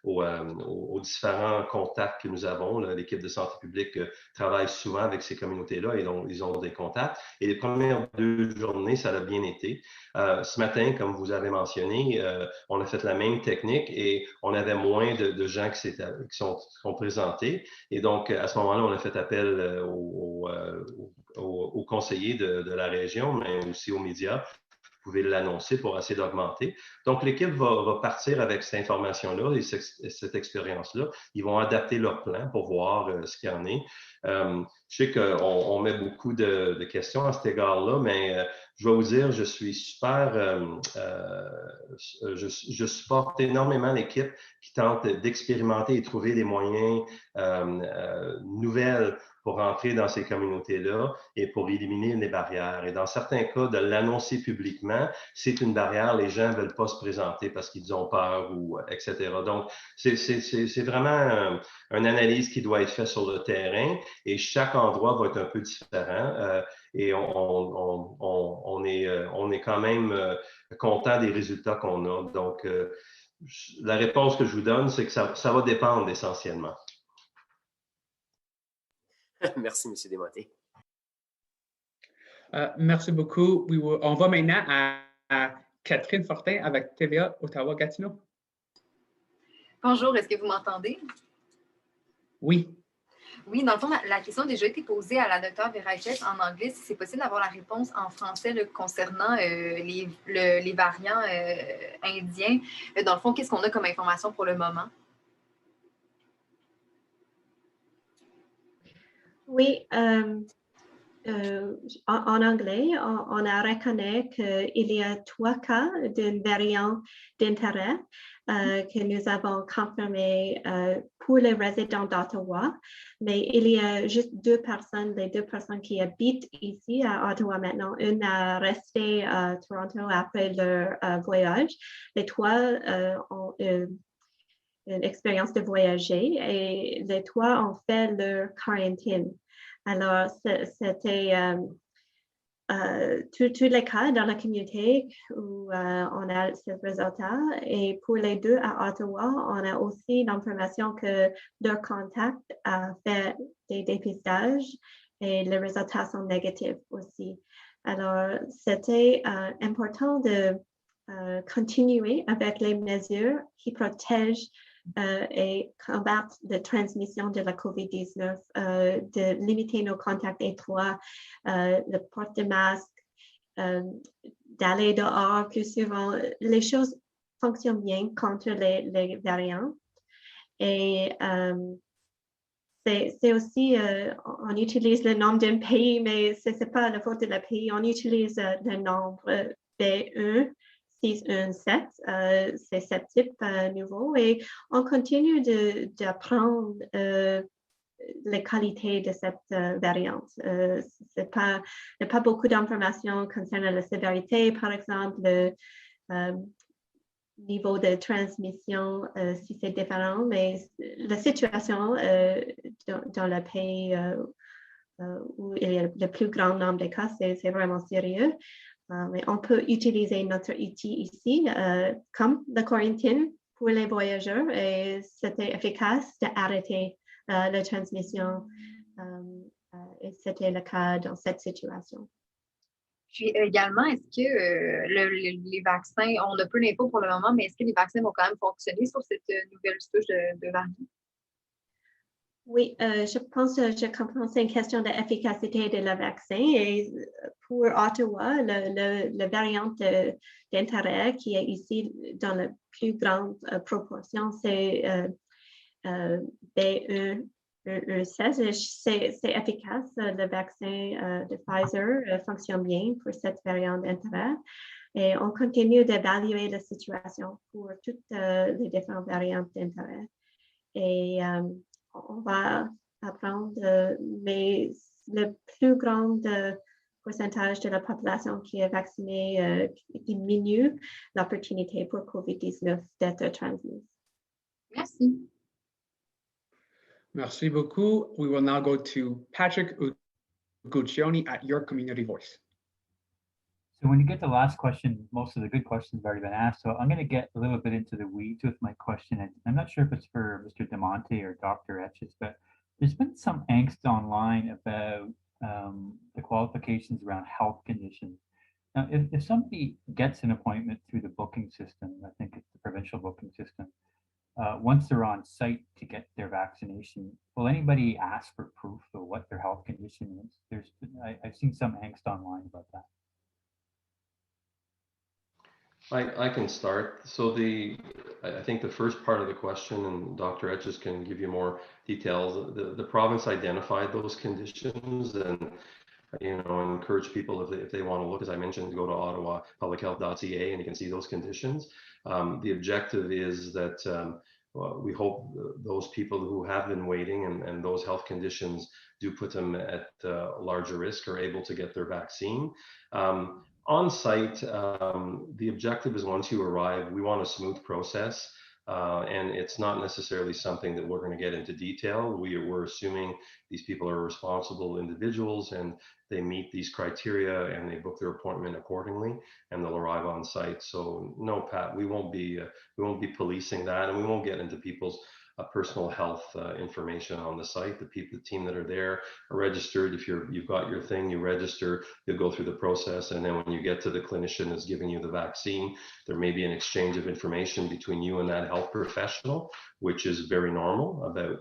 [SPEAKER 3] aux différents contacts que nous avons. L'équipe de santé publique travaille souvent avec ces communautés-là et donc ils ont des contacts. Et les premières 2 journées, ça a bien été. Ce matin, comme vous avez mentionné, on a fait la même technique et on avait moins de gens qui sont présentés. Et donc, à ce moment-là, on a fait appel aux conseillers de la région, mais aussi aux médias pouvez l'annoncer pour essayer d'augmenter. Donc, l'équipe va partir avec cette information-là et cette expérience-là. Ils vont adapter leur plan pour voir ce qu'il y en est. Je sais qu'on met beaucoup de questions à cet égard-là, mais je dois vous dire, je suis super, je supporte énormément l'équipe qui tente d'expérimenter et trouver des moyens nouvelles pour entrer dans ces communautés-là et pour éliminer les barrières. Et dans certains cas, de l'annoncer publiquement, c'est une barrière. Les gens ne veulent pas se présenter parce qu'ils ont peur ou etc. Donc, c'est vraiment une analyse qui doit être faite sur le terrain et chaque endroit va être un peu différent. Et on est quand même content des résultats qu'on a. Donc, la réponse que je vous donne, c'est que ça va dépendre essentiellement.
[SPEAKER 6] Merci, M. Desmonté.
[SPEAKER 1] Merci beaucoup. On va maintenant à Catherine Fortin avec TVA Ottawa-Gatineau.
[SPEAKER 14] Bonjour, est-ce que vous m'entendez?
[SPEAKER 1] Oui.
[SPEAKER 14] Oui, dans le fond, la question a déjà été posée à la docteure Veraches en anglais, si c'est possible d'avoir la réponse en français là, concernant les variants indiens. Dans le fond, qu'est-ce qu'on a comme information pour le moment?
[SPEAKER 4] Oui, en anglais, on a reconnu qu'il y a 3 cas d'un variant d'intérêt que nous avons confirmé pour les résidents d'Ottawa, mais il y a juste 2 personnes, les 2 personnes qui habitent ici à Ottawa maintenant. Une a resté à Toronto après leur voyage. Les 3 ont une expérience de voyager et les 3 ont fait leur quarantaine. Alors, c'était tous les cas dans la communauté où on a ces résultats. Et pour les 2 à Ottawa, on a aussi l'information que leur contact a fait des dépistages et les résultats sont négatifs aussi. Alors, c'était important de continuer avec les mesures qui protègent et combattre la transmission de la COVID-19, de limiter nos contacts étroits, le port de masque, d'aller dehors plus souvent. Les choses fonctionnent bien contre les variants. Et c'est aussi, on utilise le nom d'un pays, mais ce n'est pas la faute de la pays. On utilise le nombre B1. 617, c'est ce type nouveau et on continue d'apprendre les qualités de cette variante. Il n'y a pas beaucoup d'informations concernant la sévérité, par exemple, le niveau de transmission, si c'est différent, mais la situation dans le pays où il y a le plus grand nombre de cas, c'est vraiment sérieux. Mais on peut utiliser notre outil ici comme la quarantaine pour les voyageurs et c'était efficace d'arrêter la transmission et c'était le cas dans cette situation.
[SPEAKER 14] Puis également, est-ce que les vaccins, on a peu d'infos pour le moment, mais est-ce que les vaccins vont quand même fonctionner sur cette nouvelle souche de variant?
[SPEAKER 4] Oui, je pense que je comprends, c'est une question d'efficacité de le vaccin. Et pour Ottawa, le variant d'intérêt qui est ici dans la plus grande proportion, c'est B116. C'est efficace. Le vaccin de Pfizer fonctionne bien pour cette variante d'intérêt. Et on continue d'évaluer la situation pour toutes les différentes variantes d'intérêt. Et on va apprendre, mais le plus grand pourcentage de la population qui est vaccinée diminue l'opportunité pour COVID-19 d'être transmise.
[SPEAKER 14] Merci.
[SPEAKER 1] Merci beaucoup. We will now go to Patrick Uguccioni at Your Community Voice.
[SPEAKER 15] So when you get the last question, most of the good questions have already been asked. So I'm going to get a little bit into the weeds with my question. And I'm not sure if it's for Mr. Demonte or Dr. Etches, but there's been some angst online about the qualifications around health conditions. Now, if somebody gets an appointment through the booking system, I think it's the provincial booking system, once they're on site to get their vaccination, will anybody ask for proof of what their health condition is? I've seen some angst online about that.
[SPEAKER 3] I can start. So I think the first part of the question, and Dr. Etches can give you more details, the province identified those conditions and encourage people if they want to look, as I mentioned, go to ottawapublichealth.ca and you can see those conditions. The objective is that we hope those people who have been waiting and those health conditions do put them at larger risk are able to get their vaccine. On site, the objective is once you arrive, we want a smooth process. And it's not necessarily something that we're going to get into detail. We're assuming these people are responsible individuals and they meet these criteria and they book their appointment accordingly and they'll arrive on site. So no, Pat, we won't be policing that, and we won't get into people's personal health information on the site. The team that are there are registered. If you've got your thing, you register, you'll go through the process. And then when you get to the clinician who's giving you the vaccine, there may be an exchange of information between you and that health professional, which is very normal about,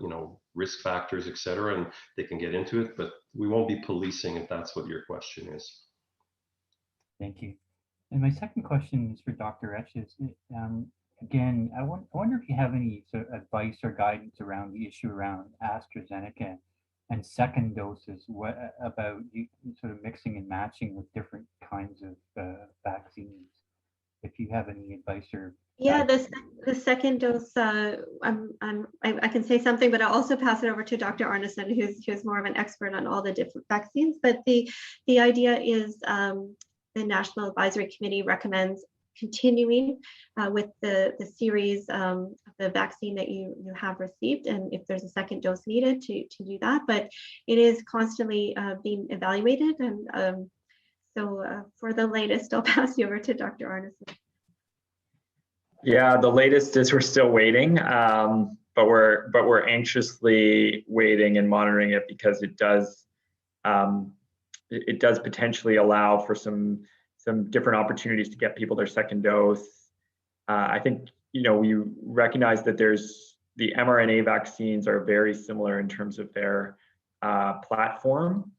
[SPEAKER 3] risk factors, et cetera, and they can get into it, but we won't be policing if that's what your question is.
[SPEAKER 15] Thank you. And my second question is for Dr. Etches. Again, I wonder if you have any sort of advice or guidance around the issue around AstraZeneca and second doses. What about you sort of mixing and matching with different kinds of vaccines? If you have any advice or
[SPEAKER 4] the second dose. I can say something, but I'll also pass it over to Dr. Arneson, who's more of an expert on all the different vaccines. But the idea is the National Advisory Committee recommends continuing with the series of the vaccine that you have received, and if there's a second dose needed to do that, but it is constantly being evaluated. And so for the latest, I'll pass you over to Dr. Arneson.
[SPEAKER 7] Yeah, the latest is we're still waiting, but we're anxiously waiting and monitoring it because it does potentially allow for some different opportunities to get people their second dose. I think, we recognize that the mRNA vaccines are very similar in terms of their platform,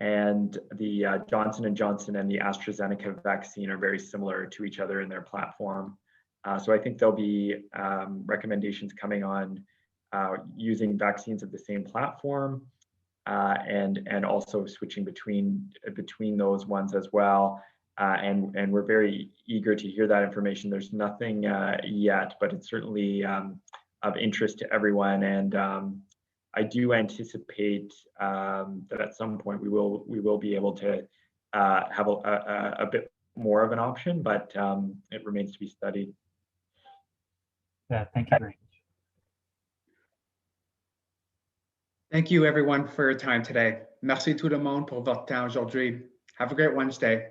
[SPEAKER 7] and the Johnson & Johnson and the AstraZeneca vaccine are very similar to each other in their platform. So I think there'll be recommendations coming on using vaccines of the same platform and also switching between those ones as well. And we're very eager to hear that information. There's nothing yet, but it's certainly of interest to everyone. And I do anticipate that at some point we will be able to have a bit more of an option, but it remains to be studied.
[SPEAKER 15] Thank you very much.
[SPEAKER 1] Thank you everyone for your time today. Merci tout le monde pour votre temps aujourd'hui. Have a great Wednesday.